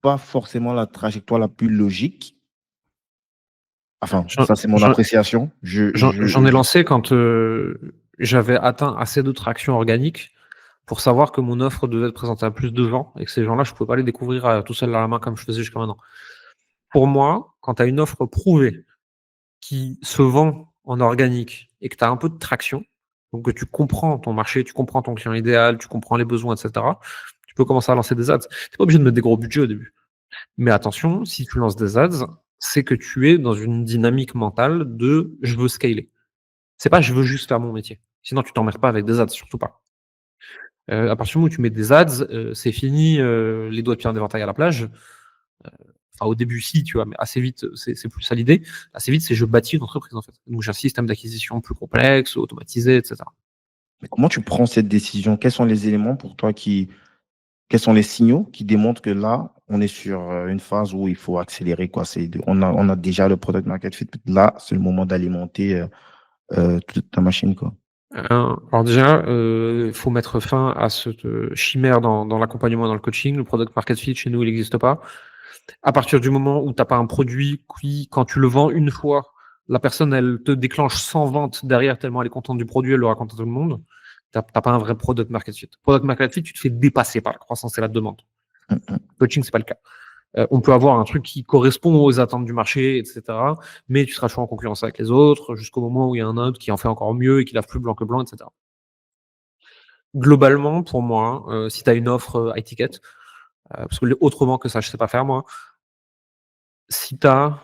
pas forcément la trajectoire la plus logique. Enfin, J'en ça, c'est mon j'en appréciation. j'en ai lancé quand, j'avais atteint assez de traction organique pour savoir que mon offre devait être présentée à plus de gens et que ces gens-là, je pouvais pas les découvrir, tout seul à la main comme je faisais jusqu'à maintenant. Pour moi, quand tu as une offre prouvée qui se vend en organique et que tu as un peu de traction, donc que tu comprends ton marché, tu comprends ton client idéal, tu comprends les besoins, et cetera, tu peux commencer à lancer des ads. Tu es pas obligé de mettre des gros budgets au début. Mais attention, si tu lances des ads, c'est que tu es dans une dynamique mentale de je veux scaler. C'est pas je veux juste faire mon métier. Sinon, tu t'emmerdes pas avec des ads, surtout pas. À partir du moment où tu mets des ads, c'est fini, les doigts de pied en éventail à la plage. Enfin, au début, si, tu vois, mais assez vite, c'est plus ça l'idée. Assez vite, c'est je bâtis une entreprise, en fait. Donc, j'ai un système d'acquisition plus complexe, automatisé, et cetera. Mais comment tu prends cette décision? Quels sont les éléments pour toi quels sont les signaux qui démontrent que là, on est sur une phase où il faut accélérer, quoi? On a déjà le product market fit. Là, c'est le moment d'alimenter toute ta machine, quoi. Alors déjà, il faut mettre fin à cette chimère dans l'accompagnement et dans le coaching. Le product market fit, chez nous, il n'existe pas. À partir du moment où tu n'as pas un produit qui, quand tu le vends une fois, la personne, elle te déclenche 100 ventes derrière tellement elle est contente du produit, elle le raconte à tout le monde, tu n'as pas un vrai product market fit. Product market fit, tu te fais dépasser par la croissance et la demande. Coaching, c'est pas le cas. On peut avoir un truc qui correspond aux attentes du marché, etc. Mais tu seras toujours en concurrence avec les autres jusqu'au moment où il y a un autre qui en fait encore mieux et qui lave plus blanc que blanc, etc. Globalement, pour moi, si tu as une offre high ticket, parce que autrement que ça, je sais pas faire moi, si tu as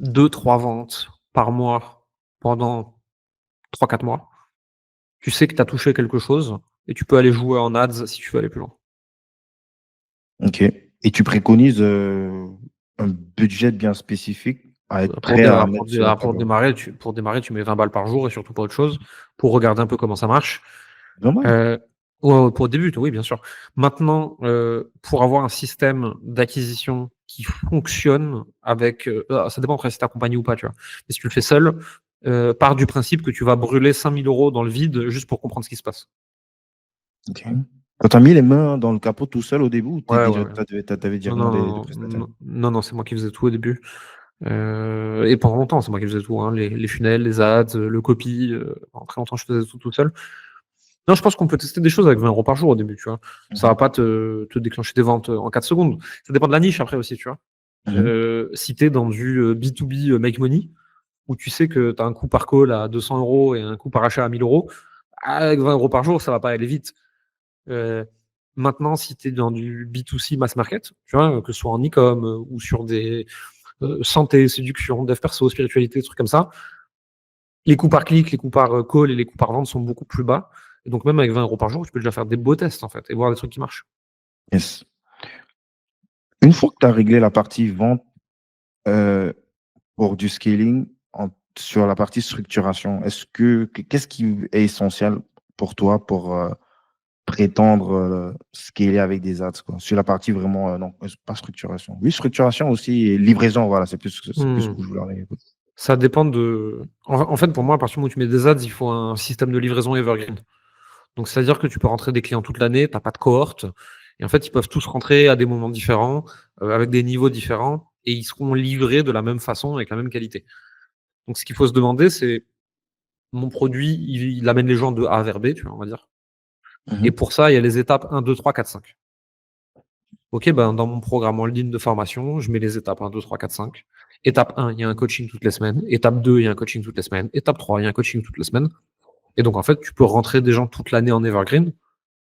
2-3 ventes par mois pendant 3-4 mois, tu sais que tu as touché quelque chose et tu peux aller jouer en ads si tu veux aller plus loin. Ok. Et tu préconises un budget bien spécifique à être Pour, prêt à mettre sur la table. pour démarrer, tu mets 20 balles par jour et surtout pas autre chose pour regarder un peu comment ça marche. Normal. Ouais, pour le début, oui, bien sûr. Maintenant, pour avoir un système d'acquisition qui fonctionne avec, ça dépend après si tu accompagné ou pas, tu vois. Mais si tu le fais seul, pars du principe que tu vas brûler 5 000 € dans le vide juste pour comprendre ce qui se passe. Ok. Quand tu as mis les mains dans le capot tout seul au début ou Ouais, ouais. t'avais Non, directement des non, prestataires? non, non, c'est moi qui faisais tout au début. Et pendant longtemps, c'est moi qui faisais tout, hein, les funnels, les ads, le copy. Pendant très longtemps, je faisais tout seul. Non, je pense qu'on peut tester des choses avec 20 € par jour au début, tu vois. Ça va pas te déclencher des ventes en 4 secondes. Ça dépend de la niche après aussi, tu vois. Si tu es dans du B2B make money, où tu sais que tu as un coût par call à 200 € et un coût par achat à 1 000 €, Avec 20 € par jour, ça va pas aller vite. Maintenant, si tu es dans du B2C mass market, tu vois, que ce soit en e-com ou sur des santé, séduction, dev perso, spiritualité, des trucs comme ça, les coûts par clic, les coûts par call et les coûts par vente sont beaucoup plus bas. Et donc, même avec 20 € par jour, tu peux déjà faire des beaux tests, en fait, et voir des trucs qui marchent. Yes. Une fois que tu as réglé la partie vente euh, pour du scaling, sur la partie structuration, qu'est-ce qui est essentiel pour toi pour prétendre scaler avec des ads, quoi? Sur la partie vraiment, non, pas structuration. Oui, structuration aussi et livraison, voilà, c'est plus ce que je voulais arriver. Ça dépend de. En fait, pour moi, à partir du moment où tu mets des ads, il faut un système de livraison evergreen. Donc, c'est-à-dire que tu peux rentrer des clients toute l'année, tu n'as pas de cohorte. Et en fait, ils peuvent tous rentrer à des moments différents, avec des niveaux différents, et ils seront livrés de la même façon, avec la même qualité. Donc, ce qu'il faut se demander, c'est mon produit, il amène les gens de A vers B, tu vois, on va dire. Et pour ça, il y a les étapes 1, 2, 3, 4, 5. OK, ben, dans mon programme en ligne de formation, je mets les étapes 1, 2, 3, 4, 5. Étape 1, il y a un coaching toutes les semaines. Étape 2, il y a un coaching toutes les semaines. Étape 3, il y a un coaching toutes les semaines. Et donc, en fait, tu peux rentrer des gens toute l'année en evergreen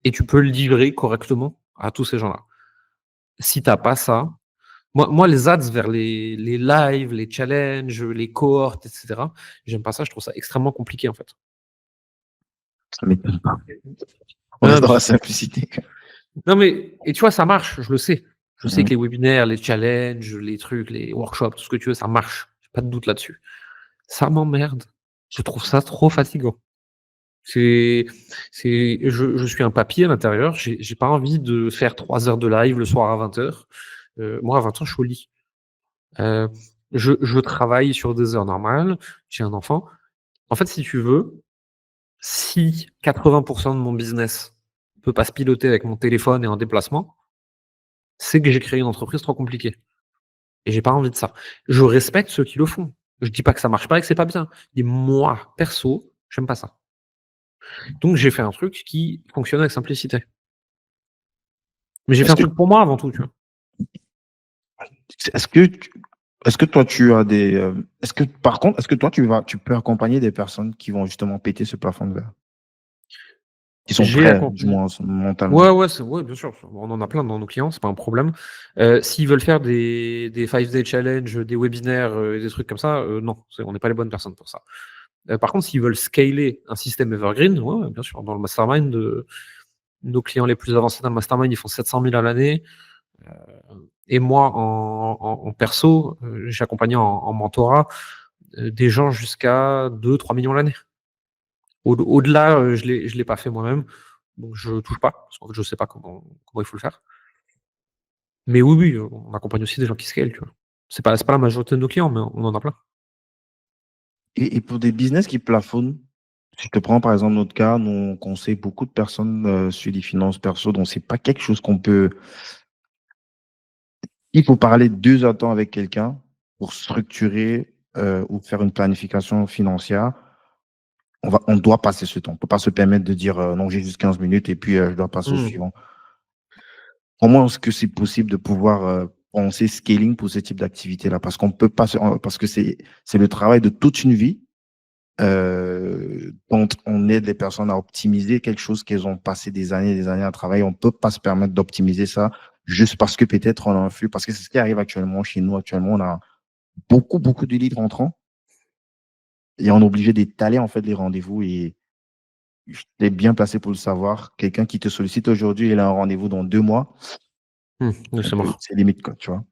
et tu peux le livrer correctement à tous ces gens-là. Si tu n'as pas ça, moi, les ads vers les lives, les challenges, les cohortes, etc., j'aime pas ça, je trouve ça extrêmement compliqué, en fait. Ça m'étonne pas. On reste dans la simplicité. Non, mais, et tu vois, ça marche, je le sais. Je sais que les webinaires, les challenges, les trucs, les workshops, tout ce que tu veux, ça marche. J'ai pas de doute là-dessus. Ça m'emmerde. Je trouve ça trop fatigant. Je suis un papier à l'intérieur. J'ai pas envie de faire 3 heures de live le soir à 20h. Moi, à 20h, je suis au lit. Je travaille sur des heures normales. J'ai un enfant. En fait, si tu veux, si 80% de mon business peut pas se piloter avec mon téléphone et en déplacement, c'est que j'ai créé une entreprise trop compliquée. Et j'ai pas envie de ça. Je respecte ceux qui le font. Je dis pas que ça marche pas et que c'est pas bien. Et moi, perso, j'aime pas ça. Donc j'ai fait un truc qui fonctionne avec simplicité. Mais j'ai fait Est-ce un que, truc pour moi avant tout, tu vois. est-ce que, est-ce que toi tu as des, est-ce que par contre, est-ce que toi tu peux accompagner des personnes qui vont justement péter ce plafond de verre, qui sont J'ai prêts, du accompagné. moins mentalement? Ouais, bien sûr. On en a plein dans nos clients, c'est pas un problème. S'ils veulent faire des 5-day challenge, des webinaires et des trucs comme ça, non, on n'est pas les bonnes personnes pour ça. Par contre, s'ils veulent scaler un système evergreen, ouais, bien sûr, dans le mastermind, nos clients les plus avancés dans le mastermind, ils font 700 000 à l'année. Et moi, en perso, j'ai accompagné en mentorat des gens jusqu'à 2-3 millions l'année. Au-delà, je ne l'ai pas fait moi-même, donc je ne touche pas, parce qu'en fait, je ne sais pas comment il faut le faire. Mais oui, on accompagne aussi des gens qui scalent, tu vois. C'est pas la majorité de nos clients, mais on en a plein. Et pour des business qui plafonnent, si je te prends par exemple notre cas, nous on conseille beaucoup de personnes sur les finances perso, donc c'est pas quelque chose qu'on peut. Il faut parler 2 heures de temps avec quelqu'un pour structurer ou faire une planification financière. On doit passer ce temps. On ne peut pas se permettre de dire non, j'ai juste 15 minutes et puis je dois passer au Mmh. suivant. Comment est-ce que c'est possible de pouvoir penser scaling pour ce type d'activité-là? Parce qu'on peut pas, parce que c'est le travail de toute une vie dont on aide les personnes à optimiser quelque chose qu'elles ont passé des années à travailler. On ne peut pas se permettre d'optimiser ça juste parce que peut-être on a un flux, parce que c'est ce qui arrive actuellement chez nous. Actuellement, on a beaucoup, beaucoup de leads rentrants et on est obligé d'étaler en fait les rendez-vous et tu es bien placé pour le savoir. Quelqu'un qui te sollicite aujourd'hui, il a un rendez-vous dans 2 mois. C'est mort. C'est limite, quoi, tu vois.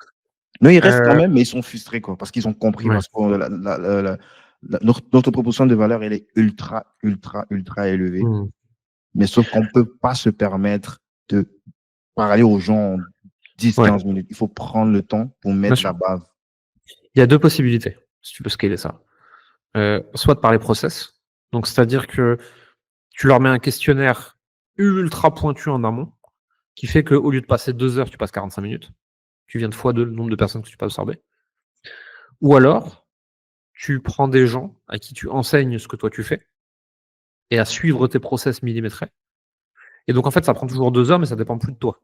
Non, ils restent quand Euh, même, mais ils sont frustrés, quoi, parce qu'ils ont compris, ouais. parce que notre proposition de valeur, elle est ultra, ultra, ultra élevée. Mmh. Mais sauf qu'on ne peut pas se permettre de parler aux gens en Ouais, 10-15 minutes. Il faut prendre le temps pour bien mettre la sûr. base. Il y a 2 possibilités, si tu peux scaler ça. Soit par les process, donc c'est-à-dire que tu leur mets un questionnaire ultra pointu en amont, qui fait qu'au lieu de passer 2 heures, tu passes 45 minutes. Tu viens de fois 2 le nombre de personnes que tu peux absorber. Ou alors, tu prends des gens à qui tu enseignes ce que toi tu fais et à suivre tes process millimétrés. Et donc, en fait, ça prend toujours 2 heures, mais ça dépend plus de toi.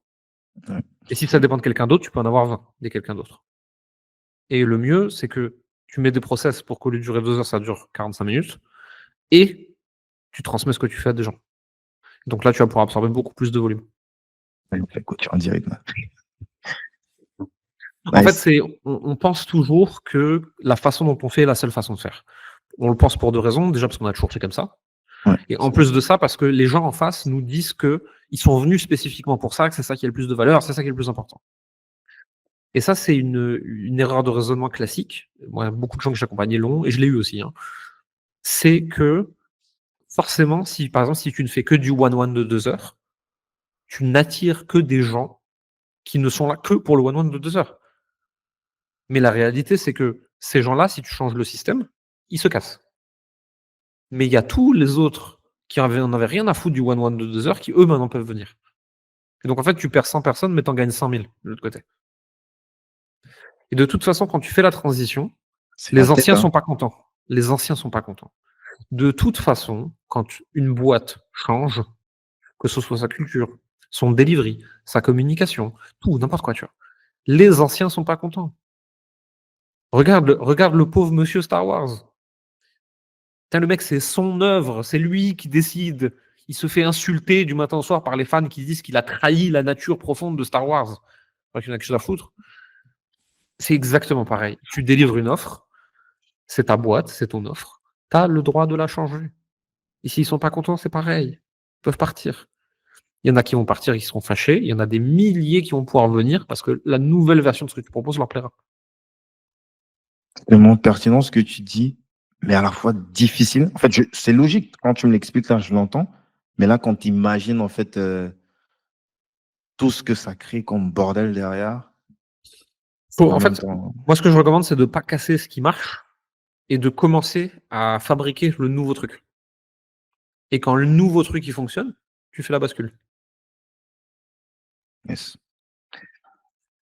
Ouais. Et si ça dépend de quelqu'un d'autre, tu peux en avoir 20 de quelqu'un d'autre. Et le mieux, c'est que tu mets des process pour qu'au lieu de durer 2 heures, ça dure 45 minutes. Et tu transmets ce que tu fais à des gens. Donc là, tu vas pouvoir absorber beaucoup plus de volume. Elle me fait coach en direct, là. En fait, Nice. on pense toujours que la façon dont on fait est la seule façon de faire. On le pense pour deux raisons. Déjà, parce qu'on a toujours fait comme ça. Ouais, Et en plus de ça, parce que les gens en face nous disent qu'ils sont venus spécifiquement pour ça, que c'est ça qui a le plus de valeur, c'est ça qui est le plus important. Et ça, c'est une erreur de raisonnement classique. Moi, beaucoup de gens que j'accompagnais l'ont, et je l'ai eu aussi. Hein. C'est que forcément, si par exemple, si tu ne fais que du one-one de 2 heures, tu n'attires que des gens qui ne sont là que pour le one-one de 2 heures. Mais la réalité, c'est que ces gens-là, si tu changes le système, ils se cassent. Mais il y a tous les autres qui n'en avaient rien à foutre du one-one de 2 heures qui, eux, maintenant peuvent venir. Et donc, en fait, tu perds 100 personnes, mais tu en gagnes 100 000 de l'autre côté. Et de toute façon, quand tu fais la transition, c'est la les tête, anciens hein. sont pas contents. Les anciens sont pas contents. De toute façon, quand une boîte change, que ce soit sa culture, son delivery, sa communication, tout, n'importe quoi, tu vois, les anciens sont pas contents. Regarde le pauvre monsieur Star Wars. Putain, le mec, c'est son œuvre, c'est lui qui décide. Il se fait insulter du matin au soir par les fans qui disent qu'il a trahi la nature profonde de Star Wars. Il n'y en a que chose à foutre. C'est exactement pareil. Tu délivres une offre, c'est ta boîte, c'est ton offre. Tu as le droit de la changer. Et s'ils sont pas contents, c'est pareil. Ils peuvent partir. Il y en a qui vont partir, ils seront fâchés. Il y en a des milliers qui vont pouvoir venir parce que la nouvelle version de ce que tu proposes leur plaira. C'est tellement pertinent ce que tu dis, mais à la fois difficile. En fait, c'est logique. Quand tu me l'expliques, là, je l'entends. Mais là, quand tu imagines, en fait, tout ce que ça crée comme bordel derrière, en En même fait, temps, moi, ce que je recommande, c'est de ne pas casser ce qui marche et de commencer à fabriquer le nouveau truc. Et quand le nouveau truc il fonctionne, tu fais la bascule. yes.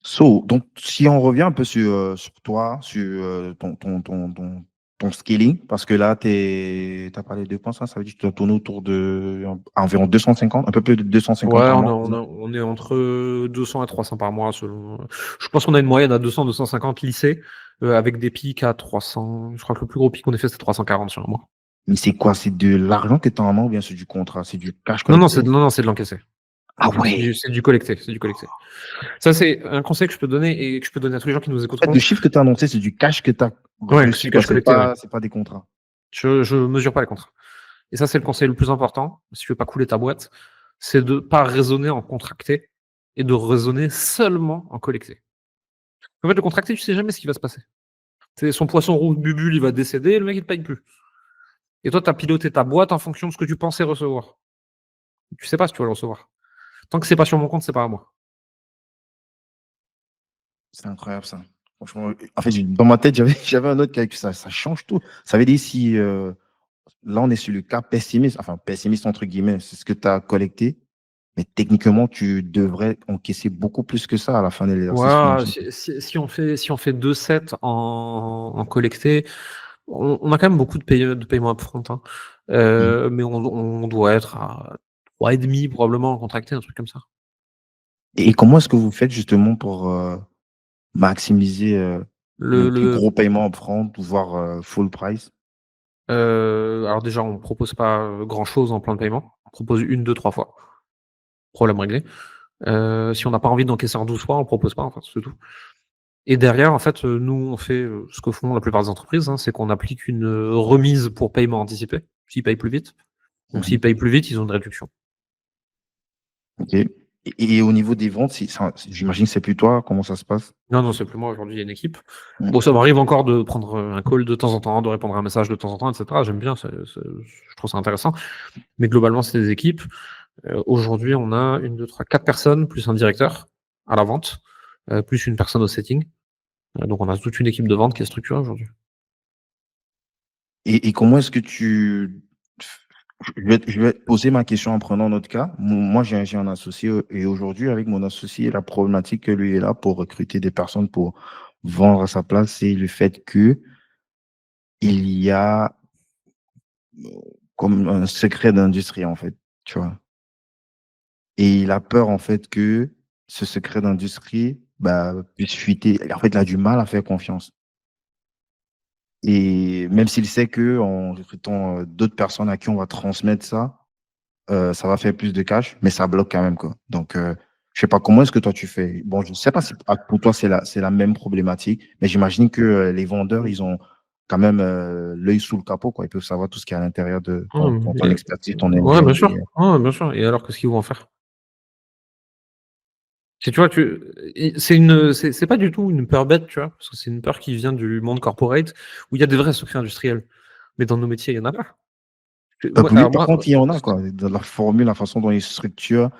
So, donc, si on revient un peu sur toi, sur ton scaling, parce que là, tu as parlé de points, ça veut dire que tu dois tourner autour de environ 250, un peu plus de 250 Ouais, par on, mois. a- on, a- on est entre 200 et 300 par mois. Selon. Je pense qu'on a une moyenne à 200, 250 lycées, avec des pics à 300. Je crois que le plus gros pic qu'on ait fait, c'était 340 sur un mois. Mais c'est quoi? C'est de l'argent que tu as en main ou bien c'est du contrat? C'est du cash Non, non, collecté? c'est de l'encaissé. Ah C'est du, ouais! c'est du collecté. C'est du collecté. Ça, c'est un conseil que je peux donner et que je peux donner à tous les gens qui nous En fait, écouteront. le chiffre que tu as annoncé, c'est du cash que tu as Ouais, c'est reçu, du quoi. cash collecté, ouais. C'est pas des contrats. Je mesure pas les contrats. Et ça, c'est le conseil le plus important, si tu veux pas couler ta boîte, c'est de pas raisonner en contracté et de raisonner seulement en collecté. En fait, le contracté, tu sais jamais ce qui va se passer. C'est son poisson rouge bubule, il va décéder, le mec, il te paye plus. Et toi, tu as piloté ta boîte en fonction de ce que tu pensais recevoir. Tu sais pas si tu vas le recevoir. Tant que c'est pas sur mon compte, c'est pas à moi. C'est incroyable, ça. Franchement, en fait, dans ma tête, j'avais un autre calcul. Ça change tout. Ça veut dire si là, on est sur le cas pessimiste, enfin, pessimiste entre guillemets, c'est ce que tu as collecté. Mais techniquement, tu devrais encaisser beaucoup plus que ça à la fin de l'exercice Ouais, financier. si on fait 2 sets en collecté, on a quand même beaucoup de paiements upfront. Hein. Mhm. Mais on doit être à 3,5 probablement en contracté, un truc comme ça. Et comment est-ce que vous faites justement pour maximiser Le, le plus le, gros paiement upfront, voire full price? alors déjà, on ne propose pas grand-chose en plan de paiement. On propose une, deux, trois fois. Problème réglé. Si on n'a pas envie d'encaisser en 12 fois, on ne propose pas, en fait, c'est tout. Et derrière, en fait, nous, on fait ce que font la plupart des entreprises, hein, c'est qu'on applique une remise pour paiement anticipé, s'ils payent plus vite. Donc, s'ils Mhm. payent plus vite, ils ont une réduction. Ok. Et au niveau des ventes, j'imagine que c'est plus toi. Comment ça se passe? Non, non, c'est plus moi, aujourd'hui, il y a une équipe. Mhm. Bon, ça m'arrive encore de prendre un call de temps en temps, de répondre à un message de temps en temps, etc. J'aime bien, je trouve ça intéressant. Mais globalement, c'est des équipes. Aujourd'hui, on a une, deux, trois, quatre personnes, plus un directeur à la vente, plus une personne au setting. Donc, on a toute une équipe de vente qui est structurée aujourd'hui. Et comment est-ce que tu... je vais poser ma question en prenant notre cas. Moi, j'ai un associé et aujourd'hui, avec mon associé, la problématique que lui est là pour recruter des personnes pour vendre à sa place, c'est le fait que il y a comme un secret d'industrie, en fait, tu vois. Et il a peur, en fait, que ce secret d'industrie, bah, puisse fuiter. En fait, il a du mal à faire confiance. Et même s'il sait que en recrutant d'autres personnes à qui on va transmettre ça, ça va faire plus de cash, mais ça bloque quand même, quoi. Donc, je sais pas comment est-ce que toi tu fais. Bon, je sais pas si pour toi c'est la même problématique, mais j'imagine que les vendeurs, ils ont quand même l'œil sous le capot, quoi. Ils peuvent savoir tout ce qu'il y a à l'intérieur de ton expertise, ton Ouais, bien sûr. MBA. Ouais, bien sûr. Et alors, qu'est-ce qu'ils vont en faire? Tu vois, c'est pas du tout une peur bête, tu vois, parce que c'est une peur qui vient du monde corporate où il y a des vrais secrets industriels. Mais dans nos métiers, il y en a pas. Pour lui, Alors par moi, contre, il y en a, quoi. Dans la formule, la façon dont ils structurent.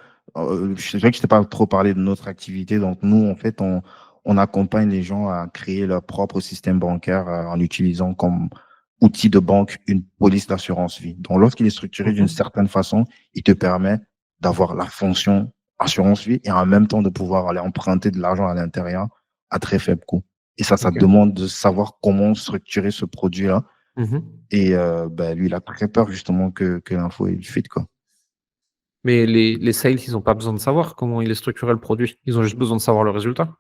C'est vrai que je t'ai pas trop parlé de notre activité. Donc, nous, en fait, on accompagne les gens à créer leur propre système bancaire en utilisant comme outil de banque une police d'assurance vie. Donc, lorsqu'il est structuré d'une Mhm. certaine façon, il te permet d'avoir la fonction assurance vie et en même temps de pouvoir aller emprunter de l'argent à l'intérieur à très faible coût. Et ça Ok. demande de savoir comment structurer ce produit-là. Mhm. Et ben, lui, il a très peur justement que l'info est fuite, quoi. Mais les sales, ils ont pas besoin de savoir comment il est structuré le produit. Ils ont juste besoin de savoir le résultat.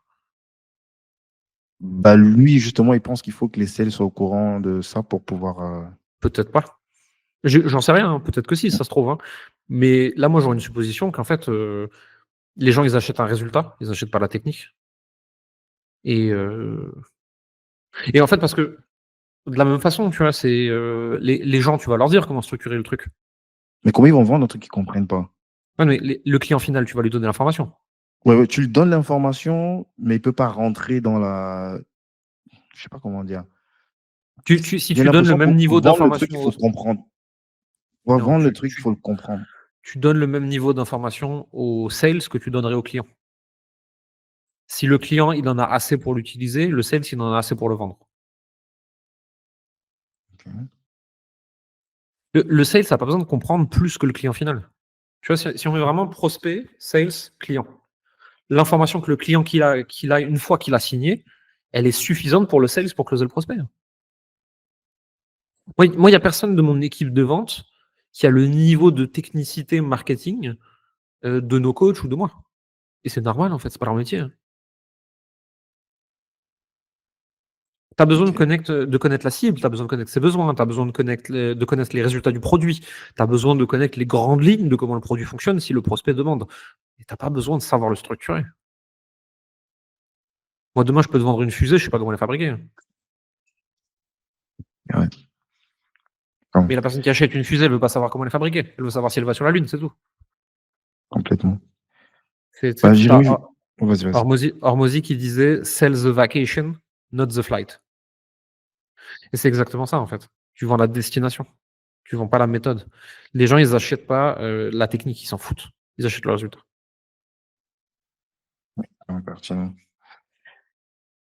Bah, lui, justement, il pense qu'il faut que les sales soient au courant de ça pour pouvoir. Peut-être pas. J'en sais rien, hein, peut-être que si, ça se trouve, hein. Mais là, moi, j'aurais une supposition qu'en fait, les gens, ils achètent un résultat, ils achètent pas la technique. Et, et en fait, parce que de la même façon, tu vois, c'est les gens, tu vas leur dire comment structurer le truc. Mais comment ils vont vendre un truc qu'ils comprennent pas? Ouais, mais le client final, tu vas lui donner l'information. Ouais, ouais, tu lui donnes l'information, mais il peut pas rentrer dans la. Je sais pas comment dire. Si J'ai tu donnes le l'impression même pour niveau vendre le truc, il d'information faut comprendre. Pour non, vendre le truc, il faut le comprendre. tu donnes le même niveau d'information au sales que tu donnerais au client. Si le client, il en a assez pour l'utiliser, le sales, il en a assez pour le vendre. Ok. Le sales n'a pas besoin de comprendre plus que le client final. Tu vois, si on met vraiment prospect, sales, client, l'information que le client qu'il a une fois qu'il a signé, elle est suffisante pour le sales pour closer le prospect. Moi, il n'y a personne de mon équipe de vente qui a le niveau de technicité marketing de nos coachs ou de moi. Et c'est normal, en fait, c'est pas leur métier, hein. Tu as besoin Ok. de connaître la cible, tu as besoin de connaître ses besoins, tu as besoin de connaître les résultats du produit, tu as besoin de connaître les grandes lignes de comment le produit fonctionne si le prospect demande. Et tu n'as pas besoin de savoir le structurer. Moi, demain, je peux te vendre une fusée, je sais pas comment la fabriquer, hein. Ouais. Bon, Mais la personne qui achète une fusée, elle veut pas savoir comment elle est fabriquée. Elle veut savoir si elle va sur la Lune, c'est tout. complètement. C'est Bah, tout Jérémy, oh, vas-y, vas-y. Hormozy qui disait sell the vacation, not the flight. Et c'est exactement ça, en fait. Tu vends la destination. Tu vends pas la méthode. Les gens, ils achètent pas la technique, ils s'en foutent. Ils achètent le résultat. Ouais, pertinent.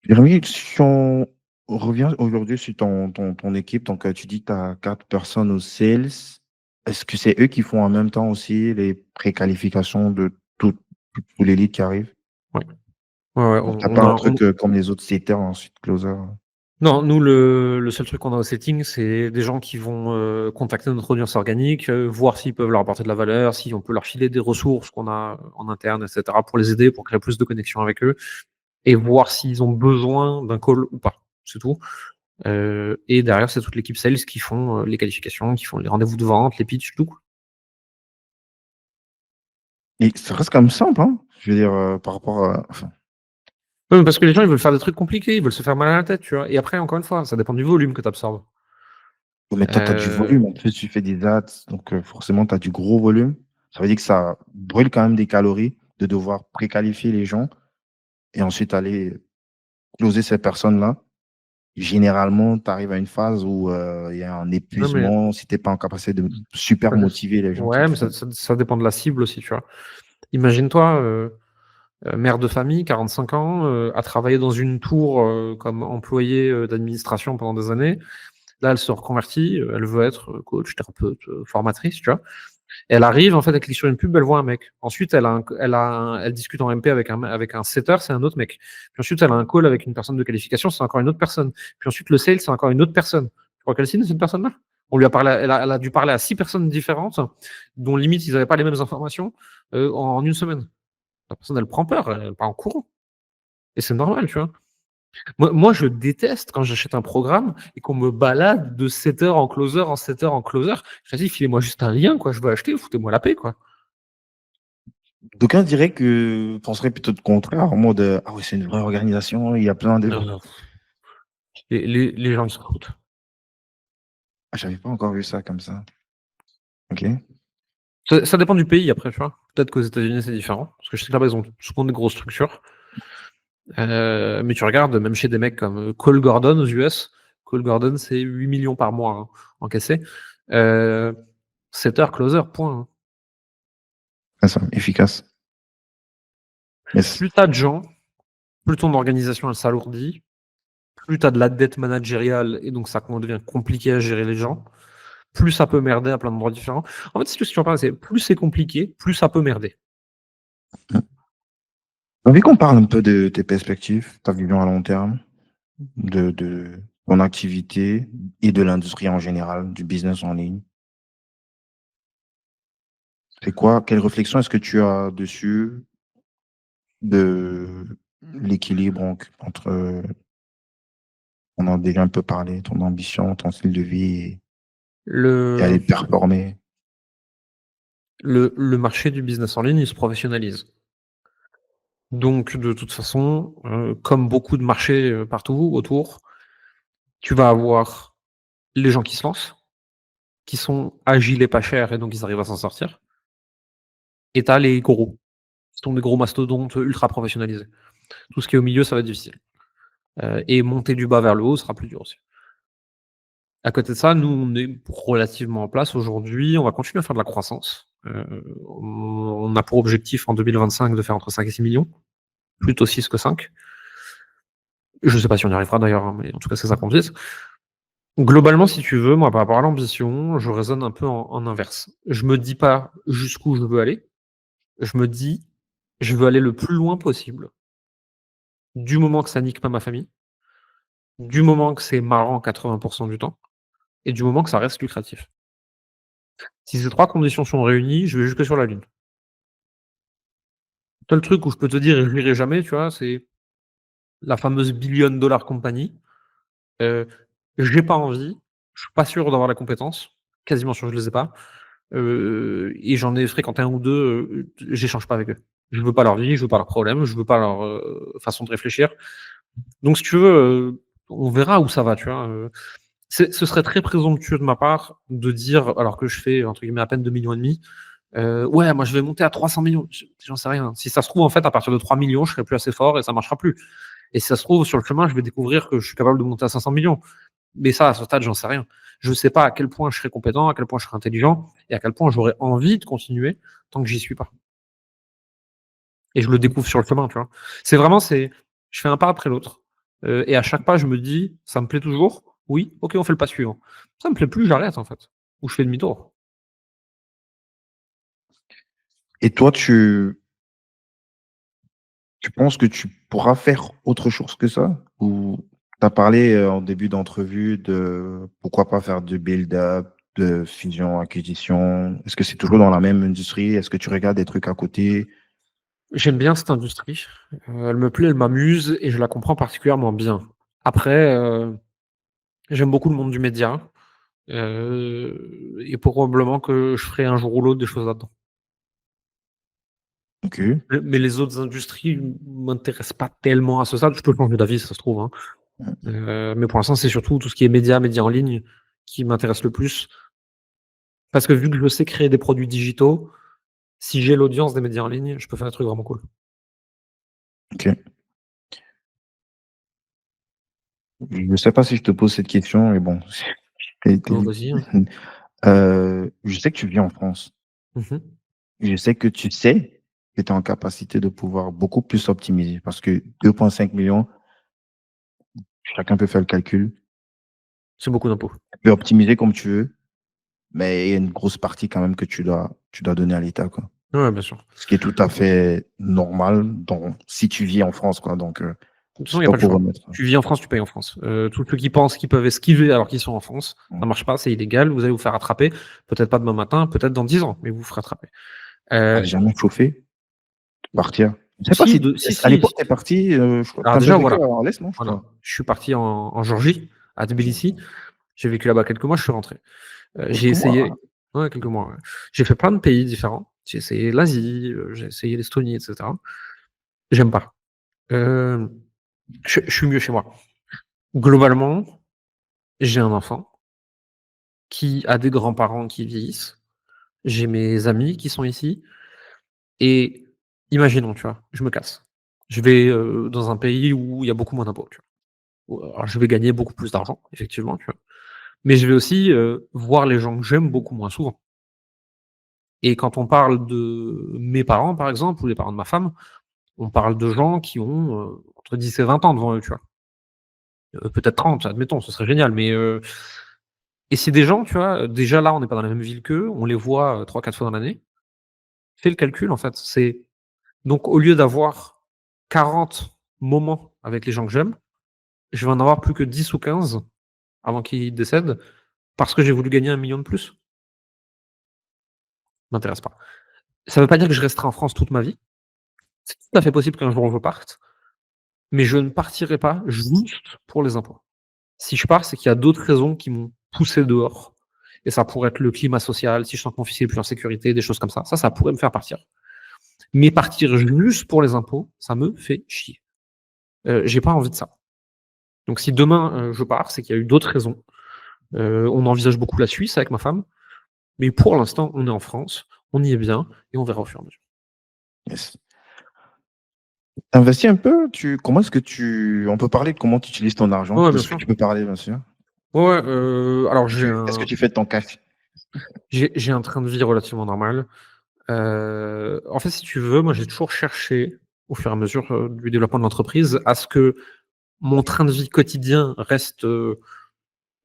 Jérémy, si on revient aujourd'hui sur ton équipe, donc tu dis que tu as 4 personnes au sales. Est-ce que c'est eux qui font en même temps aussi les préqualifications de tous les leads qui arrivent? Ouais. Ouais, ouais, Donc, tu n'as pas un truc comme les autres setters, ensuite closer. non, nous, le seul truc qu'on a au setting, c'est des gens qui vont contacter notre audience organique, voir s'ils peuvent leur apporter de la valeur, si on peut leur filer des ressources qu'on a en interne, etc., pour les aider, pour créer plus de connexions avec eux, et voir s'ils ont besoin d'un call ou pas. C'est tout. Et derrière, c'est toute l'équipe sales qui font les qualifications, qui font les rendez-vous de vente, les pitchs, tout. Et ça reste quand même simple, hein? Je veux dire, par rapport à. Enfin, Ouais, mais parce que les gens, ils veulent faire des trucs compliqués, ils veulent se faire mal à la tête, tu vois. Et après, encore une fois, ça dépend du volume que tu absorbes. mais toi, tu as du volume. En plus, tu fais des ads, donc forcément, tu as du gros volume. Ça veut dire que ça brûle quand même des calories de devoir préqualifier les gens et ensuite aller closer ces personnes-là. Généralement, tu arrives à une phase où il y a un Ouais, mais, épuisement. Si tu n'es pas en capacité de super motiver les gens, ouais, mais enfin, ça dépend de la cible aussi, tu vois. Imagine-toi, mère de famille, 45 ans, a travaillé dans une tour comme employée d'administration pendant des années. Là, elle se reconvertit, elle veut être coach, thérapeute, formatrice, tu vois. Elle arrive, en fait, elle clique sur une pub, elle voit un mec. Ensuite, elle discute en MP avec un setter, c'est un autre mec. Puis ensuite, elle a un call avec une personne de qualification, c'est encore une autre personne. Puis ensuite, le sales, c'est encore une autre personne. Tu crois qu'elle signe cette personne-là? On lui a parlé, elle a dû parler à 6 personnes différentes, dont limite, ils n'avaient pas les mêmes informations en une semaine. La personne, elle prend peur, elle part en courant. Et c'est normal, tu vois. Moi, je déteste quand j'achète un programme et qu'on me balade de setter en closer, en setter en closer. Je dis, filez-moi juste un lien, quoi. Je veux acheter, foutez-moi la paix, quoi. D'aucuns diraient que penserait plutôt le contraire, en mode ah oui, c'est une vraie organisation, il y a plein de. Euh, les gens, ils se foutent. Ah, j'avais pas encore vu ça comme ça. Ok. Ça dépend du pays, après, tu vois. Peut-être qu'aux États-Unis, c'est différent. Parce que je sais que là-bas, ils ont souvent des grosses structures. Mais tu regardes, même chez des mecs comme Cole Gordon aux US, Cole Gordon, c'est 8 millions par mois hein, encaissés. Setter, closer, point. Hein. C'est ça, efficace. Yes. Plus t'as de gens, plus ton organisation elle s'alourdit, plus t'as de la dette managériale et donc ça devient compliqué à gérer les gens, plus ça peut merder à plein d'endroits différents. En fait, si tu en parles, c'est plus c'est compliqué, plus ça peut merder. J'ai envie qu'on parle un peu de tes perspectives, ta vision à long terme, de ton activité et de l'industrie en général, du business en ligne. C'est quoi, quelle réflexion est-ce que tu as dessus de l'équilibre entre, on en a déjà un peu parlé, ton ambition, ton style de vie et Le, aller performer? le marché du business en ligne, il se professionnalise. Donc, de toute façon, comme beaucoup de marchés partout autour, tu vas avoir les gens qui se lancent, qui sont agiles et pas chers, et donc ils arrivent à s'en sortir. Et tu as les gros, qui sont des gros mastodontes ultra professionnalisés. Tout ce qui est au milieu, ça va être difficile. Et monter du bas vers le haut sera plus dur aussi. À côté de ça, nous, on est relativement en place aujourd'hui. On va continuer à faire de la croissance. On a pour objectif en 2025 de faire entre 5 et 6 millions, plutôt 6 que 5. Je ne sais pas si on y arrivera d'ailleurs, hein, mais en tout cas, c'est ça qu'on vise. Globalement, si tu veux, moi, par rapport à l'ambition, je raisonne un peu en inverse. Je me dis pas jusqu'où je veux aller. Je me dis, je veux aller le plus loin possible, du moment que ça nique pas ma famille, du moment que c'est marrant 80% du temps, et du moment que ça reste lucratif. Si ces 3 conditions sont réunies, je vais jusque sur la lune. Le seul truc où je peux te dire et je n'irai jamais, tu vois, c'est la fameuse billion dollar compagnie. Heu, j'ai pas envie, je suis pas sûr d'avoir la compétence, quasiment sûr que je les ai pas, et j'en ai fréquenté un ou 2. J'échange pas avec eux. Je veux pas leur vie, je veux pas leurs problèmes, je veux pas leur, façon de réfléchir. Donc si tu veux, on verra où ça va, tu vois? Ce serait très présomptueux de ma part de dire, alors que je fais entre guillemets «à peine 2,5 millions», «Ouais, moi je vais monter à 300 millions». J'en sais rien. Si ça se trouve, en fait, à partir de 3 millions, je serai plus assez fort et ça marchera plus. Et si ça se trouve, sur le chemin, je vais découvrir que je suis capable de monter à 500 millions. Mais ça, à ce stade, j'en sais rien. Je ne sais pas à quel point je serai compétent, à quel point je serai intelligent et à quel point j'aurai envie de continuer tant que j'y suis pas. Et je le découvre sur le chemin, tu vois. Je fais un pas après l'autre. Et à chaque pas, je me dis, ça me plaît toujours? Oui, ok, on fait le pas suivant. Ça me plaît plus, j'arrête en fait. Ou je fais demi-tour. Et toi, tu penses que tu pourras faire autre chose que ça? Ou tu as parlé en début d'entrevue de pourquoi pas faire de build-up, de fusion-acquisition? Est-ce que c'est toujours dans la même industrie? Est-ce que tu regardes des trucs à côté? J'aime bien cette industrie. Elle me plaît, elle m'amuse et je la comprends particulièrement bien. Après, j'aime beaucoup le monde du média. Et probablement que je ferai un jour ou l'autre des choses là-dedans. Ok. Mais les autres industries m'intéressent pas tellement à ce stade. Je peux changer d'avis si ça se trouve, hein. Mais pour l'instant, c'est surtout tout ce qui est médias en ligne qui m'intéresse le plus. Parce que vu que je sais créer des produits digitaux, si j'ai l'audience des médias en ligne, je peux faire des trucs vraiment cool. Ok. Je ne sais pas si je te pose cette question, mais bon, Oh, vas-y, hein. Je sais que tu vis en France. Mmh. Je sais que tu sais que tu es en capacité de pouvoir beaucoup plus optimiser parce que 2,5 millions, chacun peut faire le calcul. C'est beaucoup d'impôts. Tu peux optimiser comme tu veux, mais il y a une grosse partie quand même que tu dois donner à l'État, quoi. Ouais, bien sûr. Ce qui est tout à fait normal si tu vis en France, quoi. Donc, De toute façon, il c'est y a pas pas le pour choix. remettre. Tu vis en France, tu payes en France. Tous ceux qui pensent qu'ils peuvent esquiver alors qu'ils sont en France, ça marche pas, c'est illégal, vous allez vous faire attraper. Peut-être pas demain matin, peut-être dans 10 ans, mais vous vous ferez attraper. Ah, Heu jamais chauffé, partir. Je sais pas si, à Si. l'époque, tu es parti, je crois, Alors t'as déjà déjà, vécu voilà. en l'Est, non, je Voilà. crois. Je suis parti en Géorgie, à Tbilissi. J'ai vécu là-bas quelques mois, je suis rentré. J'ai Quelques mois. essayé, ouais, quelques mois, ouais. J'ai fait plein de pays différents. J'ai essayé l'Asie, j'ai essayé l'Estonie, etc. J'aime pas. Je suis mieux chez moi. Globalement, j'ai un enfant qui a des grands-parents qui vieillissent. J'ai mes amis qui sont ici et imaginons, tu vois, je me casse. Je vais, dans un pays où il y a beaucoup moins d'impôts, tu vois? Alors je vais gagner beaucoup plus d'argent, effectivement, tu vois? Mais je vais aussi, voir les gens que j'aime beaucoup moins souvent. Et quand on parle de mes parents, par exemple, ou les parents de ma femme, on parle de gens qui ont, entre 10 et 20 ans devant eux, tu vois? Peut-être 30, admettons, ce serait génial, mais et c'est des gens, tu vois, déjà là, on n'est pas dans la même ville qu'eux, on les voit, 3-4 fois dans l'année. Fais le calcul, en fait, c'est donc au lieu d'avoir 40 moments avec les gens que j'aime, je vais en avoir plus que 10 ou 15 avant qu'ils décèdent, parce que j'ai voulu gagner 1 million de plus. M'intéresse pas. Ça veut pas dire que je resterai en France toute ma vie. C'est tout à fait possible qu'un jour je parte, mais je ne partirai pas juste pour les impôts. Si je pars, c'est qu'il y a d'autres raisons qui m'ont poussé dehors et ça pourrait être le climat social, si je sens que mon fils est plus en sécurité, des choses comme ça. Ça pourrait me faire partir. Mais partir juste pour les impôts, ça me fait chier. J'ai pas envie de ça. Donc si demain, je pars, c'est qu'il y a eu d'autres raisons. On envisage beaucoup la Suisse avec ma femme, mais pour l'instant, on est en France, on y est bien et on verra au fur et à mesure. Yes. Investis un peu, comment est-ce que on peut parler de comment tu utilises ton argent, Ouais, de bien ce que sûr. tu peux parler, bien sûr. Ouais, alors Qu'est-ce que tu fais de ton cash? j'ai un train de vie relativement normal. En fait, si tu veux, moi, j'ai toujours cherché, au fur et à mesure, du développement de l'entreprise, à ce que mon train de vie quotidien reste,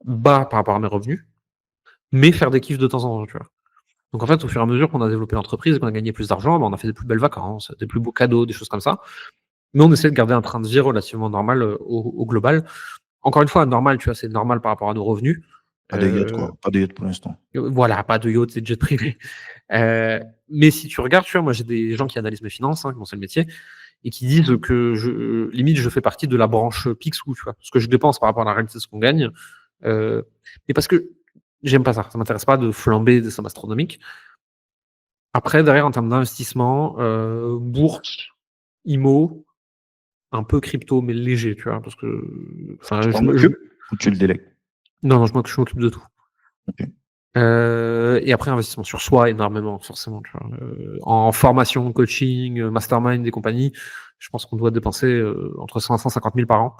bas par rapport à mes revenus, mais faire des kiffs de temps en temps, tu vois? Donc en fait, au fur et à mesure qu'on a développé l'entreprise et qu'on a gagné plus d'argent, bah, on a fait des plus belles vacances, des plus beaux cadeaux, des choses comme ça. Mais on essaie de garder un train de vie relativement normal, au global. Encore une fois, normal, tu vois, c'est normal par rapport à nos revenus. Pas de yacht, quoi. Pas de yacht pour l'instant. Voilà, pas de yacht et de jet privé. Heu, mais si tu regardes, tu vois, moi j'ai des gens qui analysent mes finances, hein, bon c'est le métier, et qui disent que limite je fais partie de la branche Picsou, tu vois? Ce que je dépense par rapport à la réalité de ce qu'on gagne, heu, mais parce que j'aime pas ça. Ça m'intéresse pas de flamber des sommes astronomiques. Après derrière en termes d'investissement, bourse, IMO, un peu crypto, mais léger, tu vois? Parce que, Tu enfin, t'en occupes ou tu le délègues? non, non, je m'occupe de tout. OK. Et après investissement sur soi énormément, forcément, tu vois? En formation, coaching, mastermind et compagnie, je pense qu'on doit dépenser, entre 100 et 150 000 par an,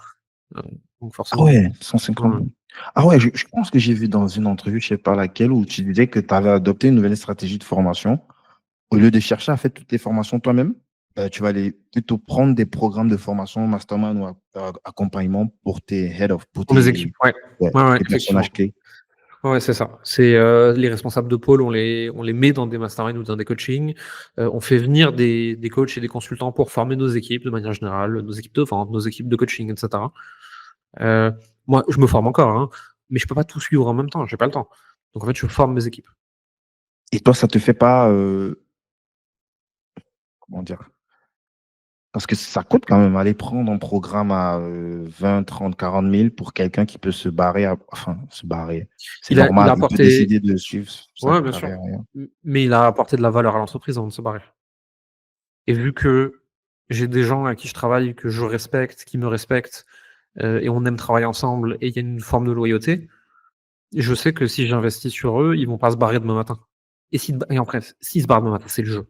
heu, donc Ah forcément. ouais, 150 Ouais. 000. Ah ouais, je pense que j'ai vu dans une entrevue, je sais pas laquelle, où tu disais que tu avais adopté une nouvelle stratégie de formation. Au lieu de chercher à faire toutes les formations toi-même, tu vas aller plutôt prendre des programmes de formation, mastermind ou accompagnement pour tes head of, Pour mes équipes, ouais. ouais, Ouais, pour ouais, tes effectivement. personnages clés. Ouais, c'est ça. C'est, les responsables de pôle, on les met dans des masterminds ou dans des coachings. On fait venir des coachs et des consultants pour former nos équipes de manière générale, nos équipes de vente, nos équipes de coaching et cetera. Heu, moi, je me forme encore, hein, mais je peux pas tout suivre en même temps, j'ai pas le temps. Donc en fait, je forme mes équipes. Et toi, ça te fait pas, comment dire? Parce que ça coûte quand même aller prendre un programme à 20, 30, 40 000 pour quelqu'un qui peut se barrer, enfin, se barrer. C'est Il a normal, il peut apporté décider de suivre sa Ouais, bien sûr, carrière ailleurs. mais il a apporté de la valeur à l'entreprise avant de se barrer. Et vu que j'ai des gens à qui je travaille, que je respecte, qui me respectent, et on aime travailler ensemble et il y a une forme de loyauté, je sais que si j'investis sur eux, ils vont pas se barrer demain matin. Et après, s'ils se barrent demain matin, c'est le jeu.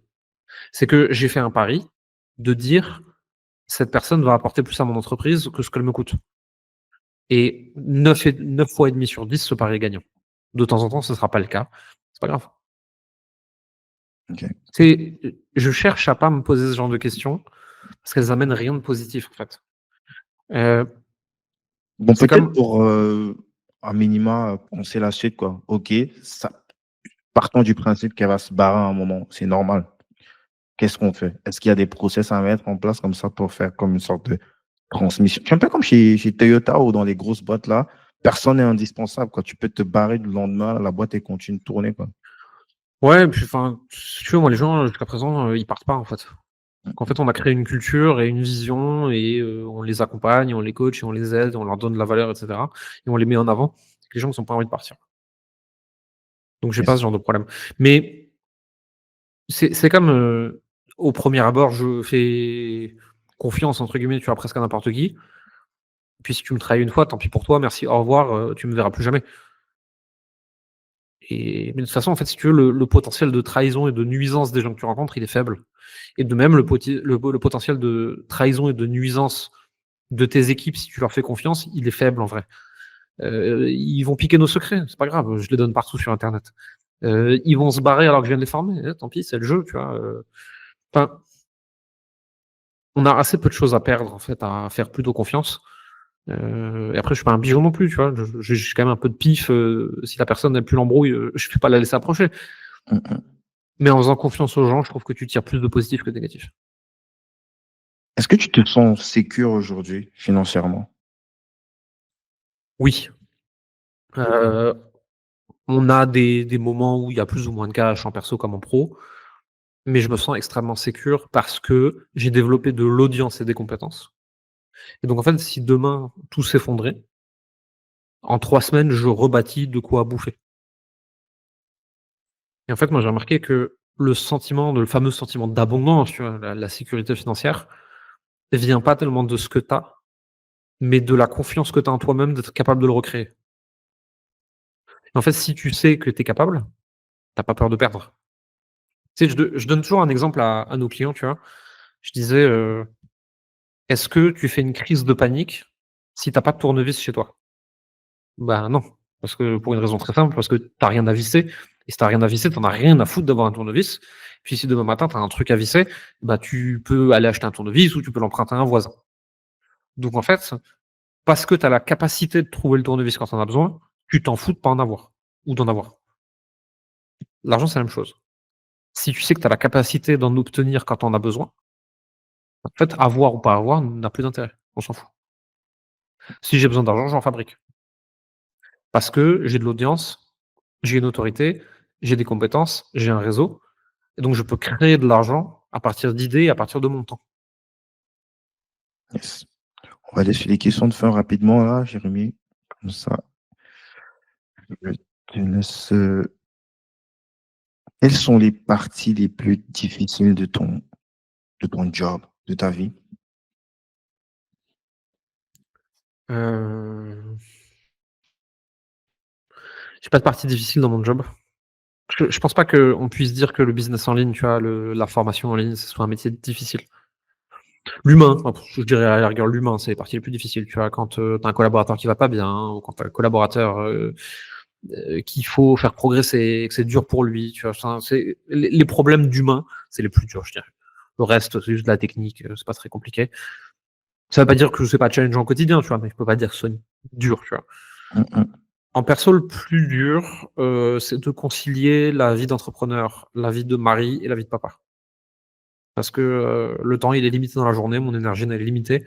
C'est que j'ai fait un pari de dire: «Cette personne va apporter plus à mon entreprise que ce qu'elle me coûte». Et 9 fois et demi sur 10, ce pari est gagnant. De temps en temps, ce sera pas le cas, c'est pas grave. OK. Je cherche à pas me poser ce genre de questions parce qu'elles amènent rien de positif, en fait. Heu, Bon, c'est peut-être comme pour, à minima, penser la suite, quoi. OK, ça partons du principe qu'elle va se barrer à un moment, c'est normal. Qu'est-ce qu'on fait? Est-ce qu'il y a des process à mettre en place comme ça pour faire comme une sorte de transmission? C'est un peu comme chez Toyota ou dans les grosses boîtes là, personne n'est indispensable, quoi. Tu peux te barrer du lendemain, la boîte elle continue de tourner, quoi. ouais, puis enfin, si tu veux, moi, les gens, jusqu'à présent, ils partent pas, en fait. qu'en fait, on a créé une culture et une vision et on les accompagne, on les coach et on les aide, on leur donne de la valeur et cetera et on les met en avant. Les gens ont pas envie de partir. Donc j'ai pas ce Yes. genre de problème. Mais c'est comme, au premier abord, je fais «confiance» entre guillemets, tu vois, presque à n'importe qui. Puis si tu me trahis une fois, tant pis pour toi, merci, au revoir, tu me verras plus jamais. Mais de toute façon, en fait, si tu veux, le potentiel de trahison et de nuisance des gens que tu rencontres, il est faible. Et de même, le potentiel de trahison et de nuisance de tes équipes, si tu leur fais confiance, il est faible en vrai. Ils vont piquer nos secrets, c'est pas grave, je les donne partout sur internet. Ils vont se barrer alors que je viens de les former, tant pis, c'est le jeu, tu vois? Enfin, on a assez peu de choses à perdre en fait à faire plutôt confiance. Et après je suis pas un pigeon non plus, tu vois? J'ai quand même un peu de pif, si la personne elle pue l'embrouille, je vais pas la laisser approcher. Mmh mh. Mais en faisant confiance aux gens, je trouve que tu tires plus de positif que de négatif. Est-ce que tu te sens sécure aujourd'hui, financièrement? Oui, heu, on a des moments où il y a plus ou moins de cash en perso comme en pro, mais je me sens extrêmement sécure parce que j'ai développé de l'audience et des compétences. Et donc en fait, si demain tout s'effondrait, en 3 semaines, je rebâtis de quoi bouffer. Et en fait, moi j'ai remarqué que le fameux sentiment d'abondance, tu vois? La sécurité financière, vient pas tellement de ce que tu as, mais de la confiance que tu as en toi-même d'être capable de le recréer. En fait, si tu sais que tu es capable, tu pas peur de perdre. Tu sais, je donne toujours un exemple à nos clients, tu vois? Je disais, «Est-ce que tu fais une crise de panique si tu pas de tournevis chez toi?» Bah, non, parce que pour une raison très simple, parce que tu rien à visser et si tu rien à visser, tu as rien à foutre d'avoir un tournevis. Puis si demain matin, tu as un truc à visser, bah, tu peux aller acheter un tournevis ou tu peux l'emprunter à un voisin. Donc en fait, parce que tu as la capacité de trouver le tournevis quand tu en as besoin, tu t'en fous de pas en avoir ou d'en avoir. L'argent, c'est la même chose. Si tu sais que tu as la capacité d'en obtenir quand tu en as besoin, en fait, avoir ou pas avoir n'a plus d'intérêt. On s'en fout. Si j'ai besoin d'argent, j'en fabrique. Parce que j'ai de l'audience, j'ai une autorité, j'ai des compétences, j'ai un réseau et donc je peux créer de l'argent à partir d'idées, à partir de mon temps. Yes. On va aller sur les questions de fin rapidement là, Jérémy. Comme ça, je te laisse, quelles sont les parties les plus difficiles de ton job, de ta vie? Heu, j'ai pas de partie difficile dans mon job. Je pense pas qu'on puisse dire que le business en ligne, tu vois, la formation en ligne, ce soit un métier difficile. L'humain, enfin, je dirais à la rigueur l'humain, c'est les parties les plus difficiles, tu vois? Quand, tu as un collaborateur qui va pas bien ou quand tu as un collaborateur, qu'il faut faire progresser et que c'est dur pour lui, tu vois? Enfin, c'est les problèmes d'humain, c'est les plus durs, je dirais. Le reste, c'est juste de la technique, c'est pas très compliqué. Ça veut pas dire que c'est pas challengeant au quotidien, tu vois? Mais je peux pas dire que ce soit dur, tu vois? Mmh mh. En perso, le plus dur, c'est de concilier la vie d'entrepreneur, la vie de mari et la vie de papa. Parce que, le temps, il est limité dans la journée, mon énergie, elle est limitée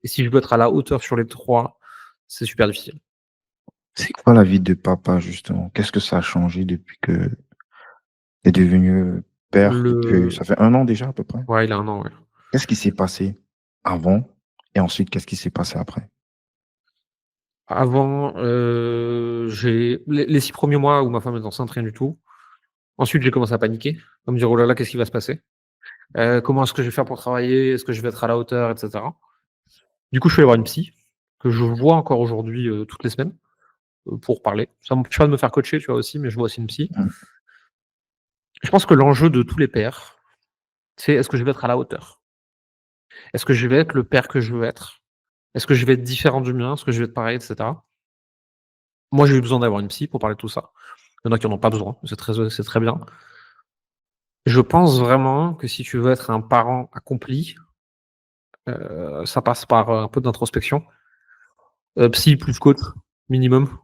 et si je veux être à la hauteur sur les 3, c'est super difficile. C'est quoi la vie de papa, justement? Qu'est-ce que ça a changé depuis que tu es devenu père depuis Le ça fait 1 an déjà à peu près? Ouais, il a 1 an, ouais. Qu'est-ce qui s'est passé avant et ensuite qu'est-ce qui s'est passé après? Avant, j'ai les 6 premiers mois où ma femme est enceinte, rien du tout. Ensuite, j'ai commencé à paniquer, à me dire: «Oh là là, qu'est-ce qui va se passer? Comment est-ce que je vais faire pour travailler? Est-ce que je vais être à la hauteur?» et cetera. Du coup, je suis allé voir une psy, que je vois encore aujourd'hui, toutes les semaines, pour parler. Ça m'empêche pas de me faire coacher, tu vois, aussi, mais je vois aussi une psy. Mmh. Je pense que l'enjeu de tous les pères, c'est: est-ce que je vais être à la hauteur? Est-ce que je vais être le père que je veux être? Est-ce que je vais être différent du mien? Est-ce que je vais être pareil et cetera? Moi, j'ai eu besoin d'avoir une psy pour parler de tout ça. Il y en a qui en ont pas besoin, c'est très bien. Je pense vraiment que si tu veux être un parent accompli, ça passe par, un peu d'introspection. Psy plus coach minimum,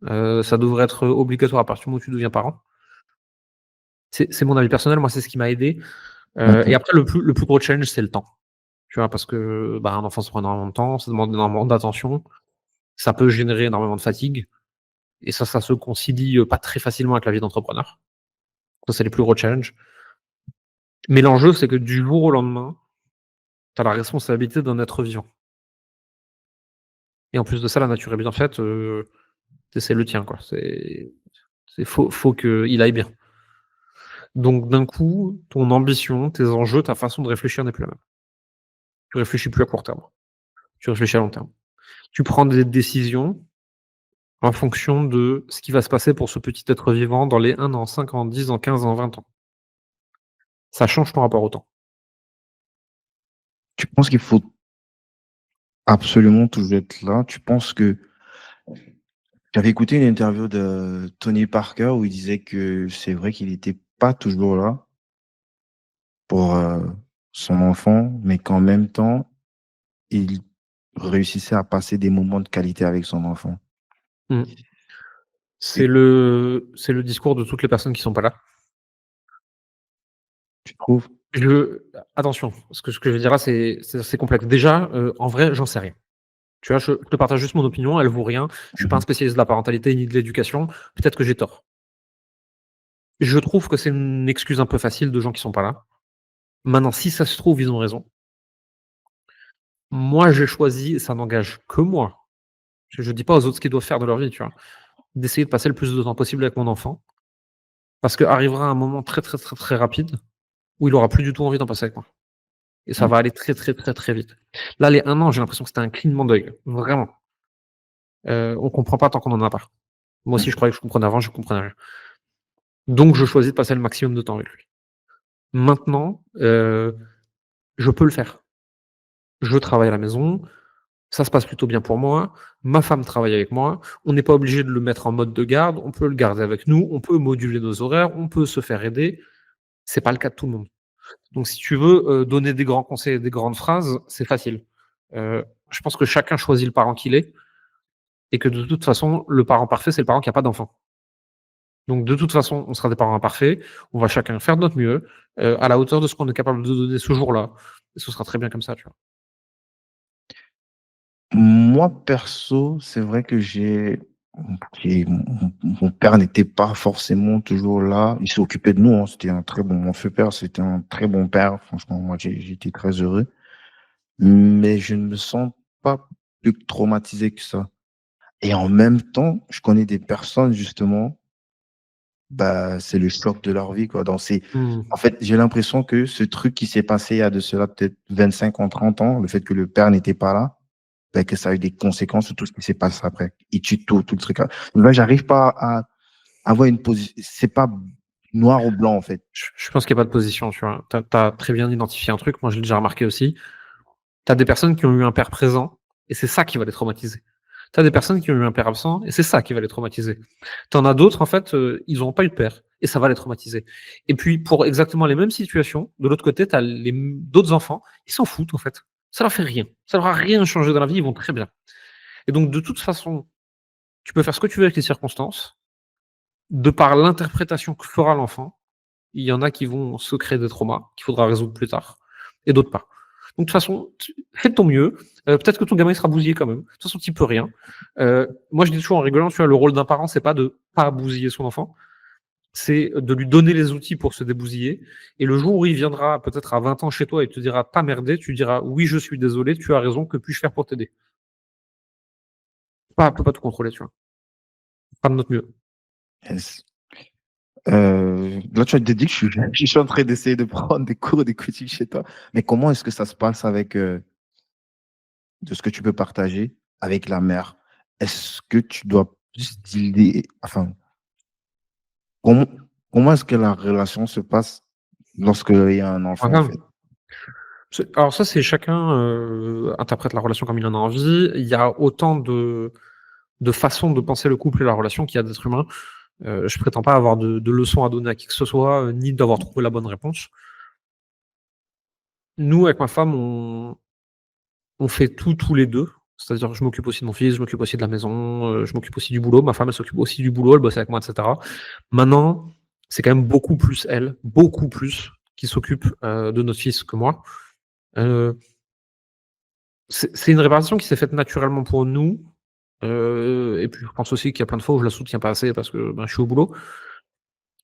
ça devrait être obligatoire à partir du moment où tu deviens parent. C'est mon avis personnel, moi, c'est ce qui m'a aidé, Mmh et mh. après le plus gros challenge, c'est le temps. Tu vois? Parce que, bah, un enfant, ça prend énormément de temps, ça demande énormément d'attention, ça peut générer énormément de fatigue et ça se concilie, pas très facilement avec la vie d'entrepreneur. Ça, c'est les plus gros challenges. Mais l'enjeu, c'est que du jour au lendemain, tu as la responsabilité d'un être vivant. Et en plus de ça, la nature est bien faite, c'est le tien, quoi. Faut qu'il aille bien. Donc d'un coup, ton ambition, tes enjeux, ta façon de réfléchir n'est plus la même. Tu réfléchis plus à court terme, tu réfléchis à long terme. Tu prends des décisions en fonction de ce qui va se passer pour ce petit être vivant dans les 1 an, 5 ans, 10 ans, 15 ans, 20 ans. Ça change ton rapport au temps. Tu penses qu'il faut absolument toujours être là? Tu penses que j'avais écouté une interview de Tony Parker où il disait que c'est vrai qu'il n'était pas toujours là pour son enfant, mais qu'en même temps, il réussissait à passer des moments de qualité avec son enfant. Mmh. Et C'est le discours de toutes les personnes qui sont pas là. tu trouves? Je Attention, ce que je vais dire là, c'est complexe. Déjà, en vrai, j'en sais rien. Tu vois, je te partage juste mon opinion, elle vaut rien. Je suis pas un Mhm. spécialiste de la parentalité ni de l'éducation. Peut-être que j'ai tort. Je trouve que c'est une excuse un peu facile de gens qui sont pas là. Maintenant, si ça se trouve, ils ont raison. Moi, j'ai choisi, et ça n'engage que moi. Je dis pas aux autres ce qu'ils doivent faire de leur vie, tu vois? D'essayer de passer le plus de temps possible avec mon enfant, parce qu'arrivera un moment très, très, très, très rapide où il aura plus du tout envie d'en passer avec moi. Et ça Mm. va aller très, très, très, très vite. Là, les 1 an, j'ai l'impression que c'était un clignement d'œil, vraiment. On comprend pas tant qu'on en a pas. Moi aussi, je croyais que je comprenais avant, je comprenais rien. Donc je choisis de passer le maximum de temps avec lui. Maintenant, je peux le faire. Je travaille à la maison, ça se passe plutôt bien pour moi, ma femme travaille avec moi, on n'est pas obligé de le mettre en mode de garde, on peut le garder avec nous, on peut moduler nos horaires, on peut se faire aider. C'est pas le cas de tout le monde. Donc si tu veux, donner des grands conseils et des grandes phrases, c'est facile. Je pense que chacun choisit le parent qu'il est et que de toute façon, le parent parfait, c'est le parent qui a pas d'enfant. Donc de toute façon, on sera des parents imparfaits, on va chacun faire de notre mieux, à la hauteur de ce qu'on est capable de donner ce jour-là et ce sera très bien comme ça, tu vois? Moi, perso, c'est vrai que mon père n'était pas forcément toujours là. Il s'est occupé de nous, hein. C'était un très bon, mon feu père, c'était un très bon père. Franchement, moi, j'étais très heureux. Mais je ne me sens pas plus traumatisé que ça. Et en même temps, je connais des personnes, justement, bah, c'est le choc de leur vie, quoi. En Mmh. fait, j'ai l'impression que ce truc qui s'est passé il y a de cela peut-être 25 ans, 30 ans, le fait que le père n'était pas là, ben, que ça a eu des conséquences sur tout ce qui s'est passé après. Il tue tout le truc. Là, j'arrive pas à avoir une position. C'est pas noir ou blanc, en fait. Je pense qu'il y a pas de position, tu vois? Tu as très bien identifié un truc, moi je l'ai déjà remarqué aussi. Tu as des personnes qui ont eu un père présent et c'est ça qui va les traumatiser. Tu as des personnes qui ont eu un père absent et c'est ça qui va les traumatiser. Tu en as d'autres, en fait, ils n'ont pas eu de père et ça va les traumatiser. Et puis pour exactement les mêmes situations, de l'autre côté, tu as d'autres enfants, ils s'en foutent, en fait. Ça leur fait rien. Ça leur a rien changé dans la vie, ils vont très bien. Et donc de toute façon, tu peux faire ce que tu veux avec les circonstances, de par l'interprétation que fera l'enfant. Il y en a qui vont se créer des traumas qu'il faudra résoudre plus tard et d'autres pas. Donc de toute façon, fais de ton mieux. Peut-être que ton gamin il sera bousillé quand même. De toute façon, tu peux rien. Moi, je dis toujours en rigolant, tu vois, le rôle d'un parent, c'est pas de pas bousiller son enfant, c'est de lui donner les outils pour se débousiller. Et le jour où il viendra, peut-être à 20 ans chez toi et te dira t'as merdé, tu diras oui, je suis désolé, tu as raison, que puis-je faire pour t'aider? Pas, on peut pas tout contrôler, tu vois. Pas de notre mieux. Yes. Là, tu as dit que je suis en train d'essayer de prendre des cours, des coachings chez toi. Mais comment est-ce que ça se passe avec, de ce que tu peux partager avec la mère? Est-ce que tu dois plus dealer, enfin, comment, comment est-ce que la relation se passe lorsqu'il y a un enfant, en fait? Alors ça, c'est chacun interprète la relation comme il en a envie. Il y a autant de façons de penser le couple et la relation qu'il y a d'êtres humains. Je prétends pas avoir de leçons à donner à qui que ce soit, ni d'avoir trouvé la bonne réponse. Nous, avec ma femme, on fait tout tous les 2. C'est-à-dire je m'occupe aussi de mon fils, je m'occupe aussi de la maison, je m'occupe aussi du boulot. Ma femme, elle s'occupe aussi du boulot, elle bosse avec moi, et cetera. Maintenant, c'est quand même beaucoup plus, qui s'occupe, de notre fils que moi. Heu, c'est une réparation qui s'est faite naturellement pour nous, et puis je pense aussi qu'il y a plein de fois où je la soutiens pas assez parce que, ben, je suis au boulot.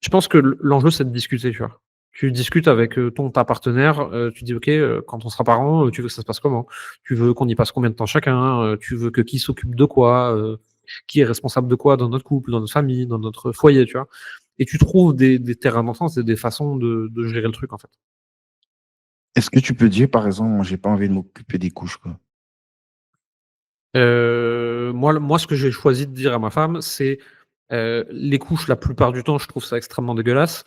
Je pense que l'enjeu, c'est de discuter, tu vois? Tu discutes avec ta partenaire, tu dis ok, quand on sera parents, tu veux que ça se passe comment? Tu veux qu'on y passe combien de temps chacun? Tu veux que qui s'occupe de quoi? Qui est responsable de quoi dans notre couple, dans notre famille, dans notre foyer, tu vois? Et tu trouves des terrains d'entente et des façons de gérer le truc en fait. Est-ce que tu peux dire, par exemple, moi, j'ai pas envie de m'occuper des couches, quoi. Moi, ce que j'ai choisi de dire à ma femme, c'est, les couches, la plupart du temps, je trouve ça extrêmement dégueulasse,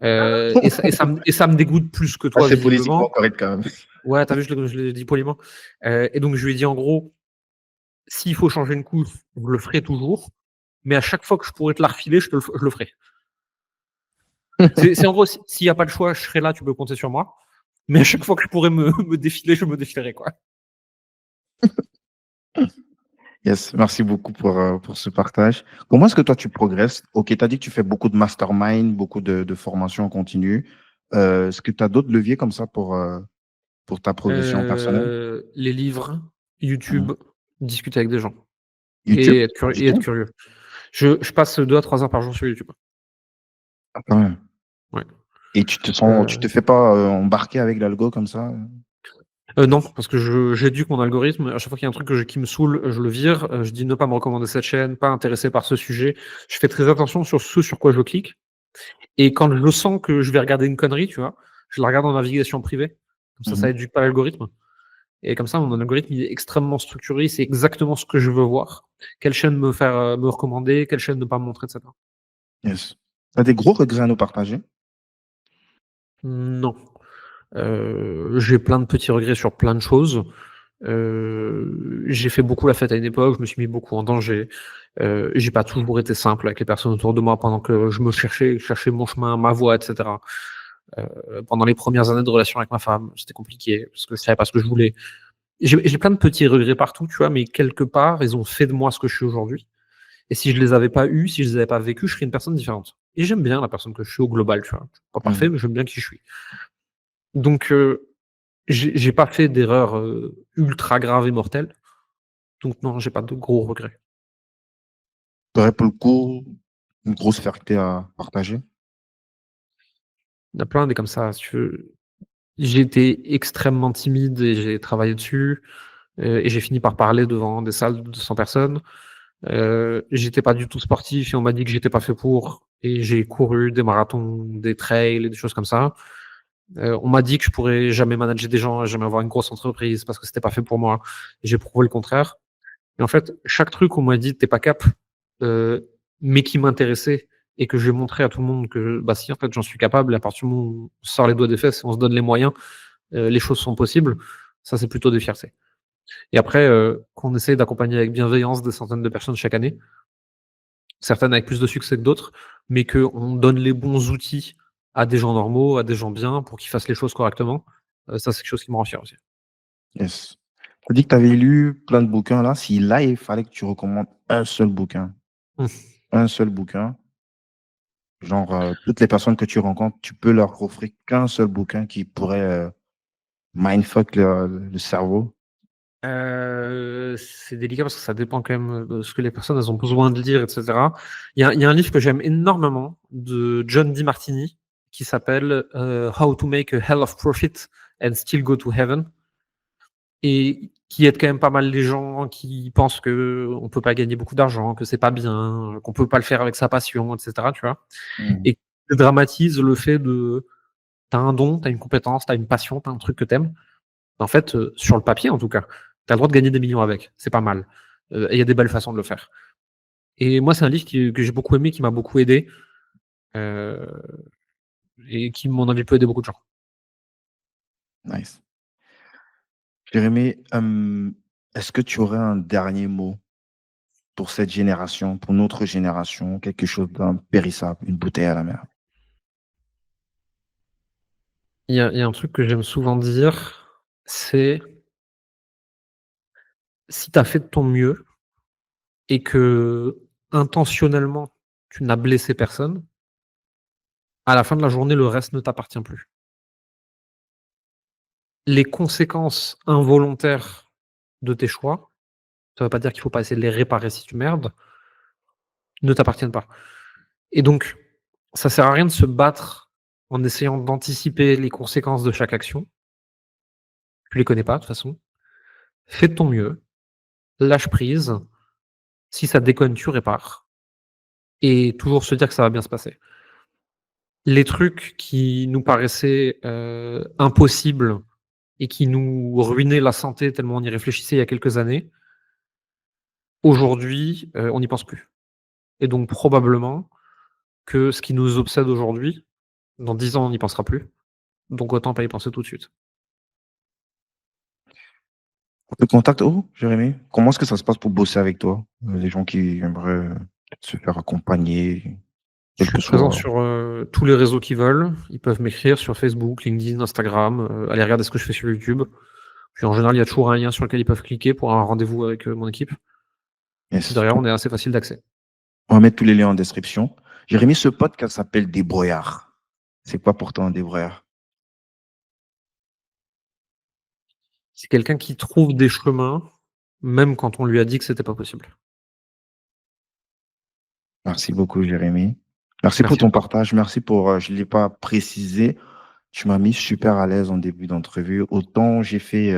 et ça me dégoûte plus que Ah, toi c'est politiquement visiblement. correct quand même. Ouais, tu vu, je l'ai dit poliment, et donc je lui ai dit en gros: «S'il faut changer une couche, je le ferai toujours, mais à chaque fois que je pourrais te la refiler, je le ferai». C'est en gros, s'il y a pas le choix, je serai là, tu peux compter sur moi, mais à chaque fois que je pourrais me défiler, je me défilerai, quoi. Yes, merci beaucoup pour ce partage. Comment est-ce que toi, tu progresses? Ok, tu as dit que tu fais beaucoup de mastermind, beaucoup de formations en continu. Est-ce que tu as d'autres leviers comme ça pour ta progression personnelle? Les livres, YouTube, Mhm. discuter avec des gens YouTube? et Du être tout? curieux. Je passe 2 à 3 heures par jour sur YouTube. Ah, quand même. Ouais. Et tu Heu te fais pas embarquer avec l'algo comme ça? non, parce que j'éduque mon algorithme. À chaque fois qu'il y a un truc qui me saoule, je le vire. Je dis: «Ne pas me recommander cette chaîne, pas intéressé par ce sujet». Je fais très attention sur ce sur quoi je clique, et quand je sens que je vais regarder une connerie, tu vois, je la regarde en navigation privée. Comme ça Mhm. éduque pas l'algorithme, et comme ça, mon algorithme, il est extrêmement structuré. C'est exactement ce que je veux voir. Quelle chaîne me recommander, quelle chaîne ne pas me montrer, et cetera. Yes. Tu as des gros regrets à nous partager? Non. J'ai plein de petits regrets sur plein de choses. J'ai fait beaucoup la fête à une époque, je me suis mis beaucoup en danger. J'ai pas toujours été simple avec les personnes autour de moi pendant que je cherchais mon chemin, ma voie, et cetera. Pendant les premières années de relation avec ma femme, c'était compliqué parce que je savais pas ce que je voulais. J'ai plein de petits regrets partout, tu vois, mais quelque part, ils ont fait de moi ce que je suis aujourd'hui, et si je les avais pas eus, si je les avais pas vécus, je serais une personne différente, et j'aime bien la personne que je suis au global, tu vois? Je suis pas parfait, Mhm. mais j'aime bien qui je suis. Donc j'ai pas fait d'erreurs, ultra graves et mortelles, donc non, j'ai pas de gros regrets. Tu aurais pour le coup une grosse fierté à partager? Il y en a plein des comme ça, si tu veux. J'ai été extrêmement timide et j'ai travaillé dessus, et j'ai fini par parler devant des salles de 200 personnes. J'étais pas du tout sportif et on m'a dit que j'étais pas fait pour, et j'ai couru des marathons, des trails et des choses comme ça. On m'a dit que je pourrais jamais manager des gens, jamais avoir une grosse entreprise parce que c'était pas fait pour moi, et j'ai prouvé le contraire. Et en fait, chaque truc, on m'a dit: «Tu es pas cap», heu, mais qui m'intéressait et que j'ai montré à tout le monde que, bah, si, en fait, j'en suis capable, et à partir du moment où on sort les doigts des fesses et on se donne les moyens, les choses sont possibles. Ça, c'est plutôt des fiertés. Et après, qu'on essaye d'accompagner avec bienveillance des centaines de personnes chaque année, certaines avec plus de succès que d'autres, mais qu'on donne les bons outils à des gens normaux, à des gens bien pour qu'ils fassent les choses correctement, ça, c'est quelque chose qui me rend fier aussi. Yes. Tu as dit que tu avais lu plein de bouquins là. Si là, il fallait que tu recommandes Mmh. un seul bouquin, genre toutes les personnes que tu rencontres, tu peux leur offrir qu'un seul bouquin qui pourrait mindfuck le cerveau. C'est délicat parce que ça dépend quand même de ce que les personnes elles ont besoin de lire, et cetera. Il y a un livre que j'aime énormément de John DeMartini qui s'appelle, How to make a hell of profit and still go to heaven, et qui aide quand même pas mal les gens qui pensent qu'on peut pas gagner beaucoup d'argent, que c'est pas bien, qu'on peut pas le faire avec sa passion, et cetera, tu vois? Mhm. Et qui dramatise le fait de tu as un don, tu as une compétence, tu as une passion, tu as un truc que tu aimes. En fait, sur le papier en tout cas, tu as le droit de gagner des millions avec, c'est pas mal. Et il y a des belles façons de le faire. Et moi, c'est un livre que j'ai beaucoup aimé, qui m'a beaucoup aidé, heu et qui, à mon avis, peut aider beaucoup de gens. Nice. Jérémy, est-ce que tu aurais un dernier mot pour cette génération, pour notre génération, quelque chose d'impérissable, une bouteille à la mer? Il y a un truc que j'aime souvent dire, c'est: si tu as fait de ton mieux et que, intentionnellement, tu n'as blessé personne, à la fin de la journée, le reste ne t'appartient plus. Les conséquences involontaires de tes choix, ça veut pas dire qu'il faut pas essayer de les réparer si tu merdes, ne t'appartiennent pas. Et donc, ça sert à rien de se battre en essayant d'anticiper les conséquences de chaque action. Tu les connais pas de toute façon. Fais de ton mieux, lâche prise. Si ça déconne, tu répares et toujours se dire que ça va bien se passer. Les trucs qui nous paraissaient, impossibles et qui nous ruinaient la santé tellement on y réfléchissait il y a quelques années, aujourd'hui, on n'y pense plus et donc probablement que ce qui nous obsède aujourd'hui, dans 10 ans, on n'y pensera plus, donc autant pas y penser tout de suite. Le contact, oh, Jérémy, comment est-ce que ça se passe pour bosser avec toi? Les gens qui aimeraient se faire accompagner, Je quel suis que présent soit. sur, tous les réseaux qu'ils veulent. Ils peuvent m'écrire sur Facebook, LinkedIn, Instagram, aller regarder ce que je fais sur YouTube. Puis en général, il y a toujours un lien sur lequel ils peuvent cliquer pour un rendez-vous avec, mon équipe. Et puis Yes. derrière, on est assez facile d'accès. On va mettre tous les liens en description. Jérémy, ce podcast s'appelle Débrouillard. C'est quoi pour toi un débrouillard? C'est quelqu'un qui trouve des chemins, même quand on lui a dit que c'était pas possible. Merci beaucoup, Jérémy. Merci pour Merci à ton toi. partage. Merci pour, je ne l'ai pas précisé, tu m'as mis super à l'aise en début d'entrevue. Autant j'ai fait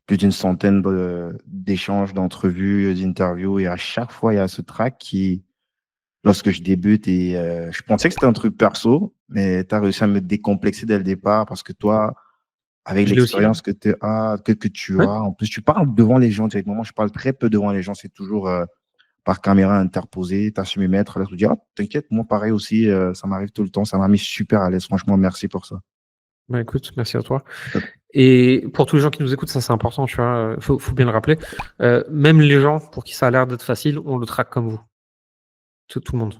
plus d'une centaine d'échanges, d'entrevues, d'interviews, et à chaque fois, il y a ce track qui, lorsque je débute, et je pensais que c'était un truc perso, mais tu as réussi à me décomplexer dès le départ parce que toi, avec Je l'ai aussi, hein. l'expérience que tu Ouais. as, en plus, tu parles devant les gens directement. Moi, je parle très peu devant les gens. C'est toujours par caméra interposée. Tu as su m'y mettre. Là, je me dis, ah, t'inquiète, moi, pareil aussi, ça m'arrive tout le temps. Ça m'a mis super à l'aise. Franchement, merci pour ça. Bah, écoute, merci à toi. Et pour tous les gens qui nous écoutent, ça c'est important, tu vois, faut bien le rappeler. Même les gens pour qui ça a l'air d'être facile, on le traque comme vous. Tout le monde.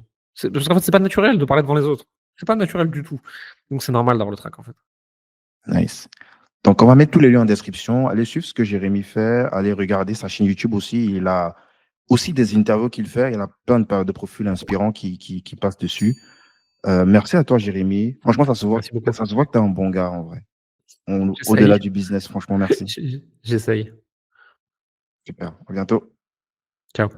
Parce qu'en fait, c'est pas naturel de parler devant les autres. C'est pas naturel du tout. Donc c'est normal d'avoir le trac, en fait. Nice. Donc, on va mettre tous les liens en description. Allez suivre ce que Jérémy fait. Allez regarder sa chaîne YouTube aussi. Il a aussi des interviews qu'il fait. Il a plein de profils inspirants qui passent dessus. Merci à toi, Jérémy. Franchement, Merci beaucoup. ça se voit que tu es un bon gars, en vrai. Au-delà J'essaye. du business, franchement, merci. J'essaye. Super. À bientôt. Ciao.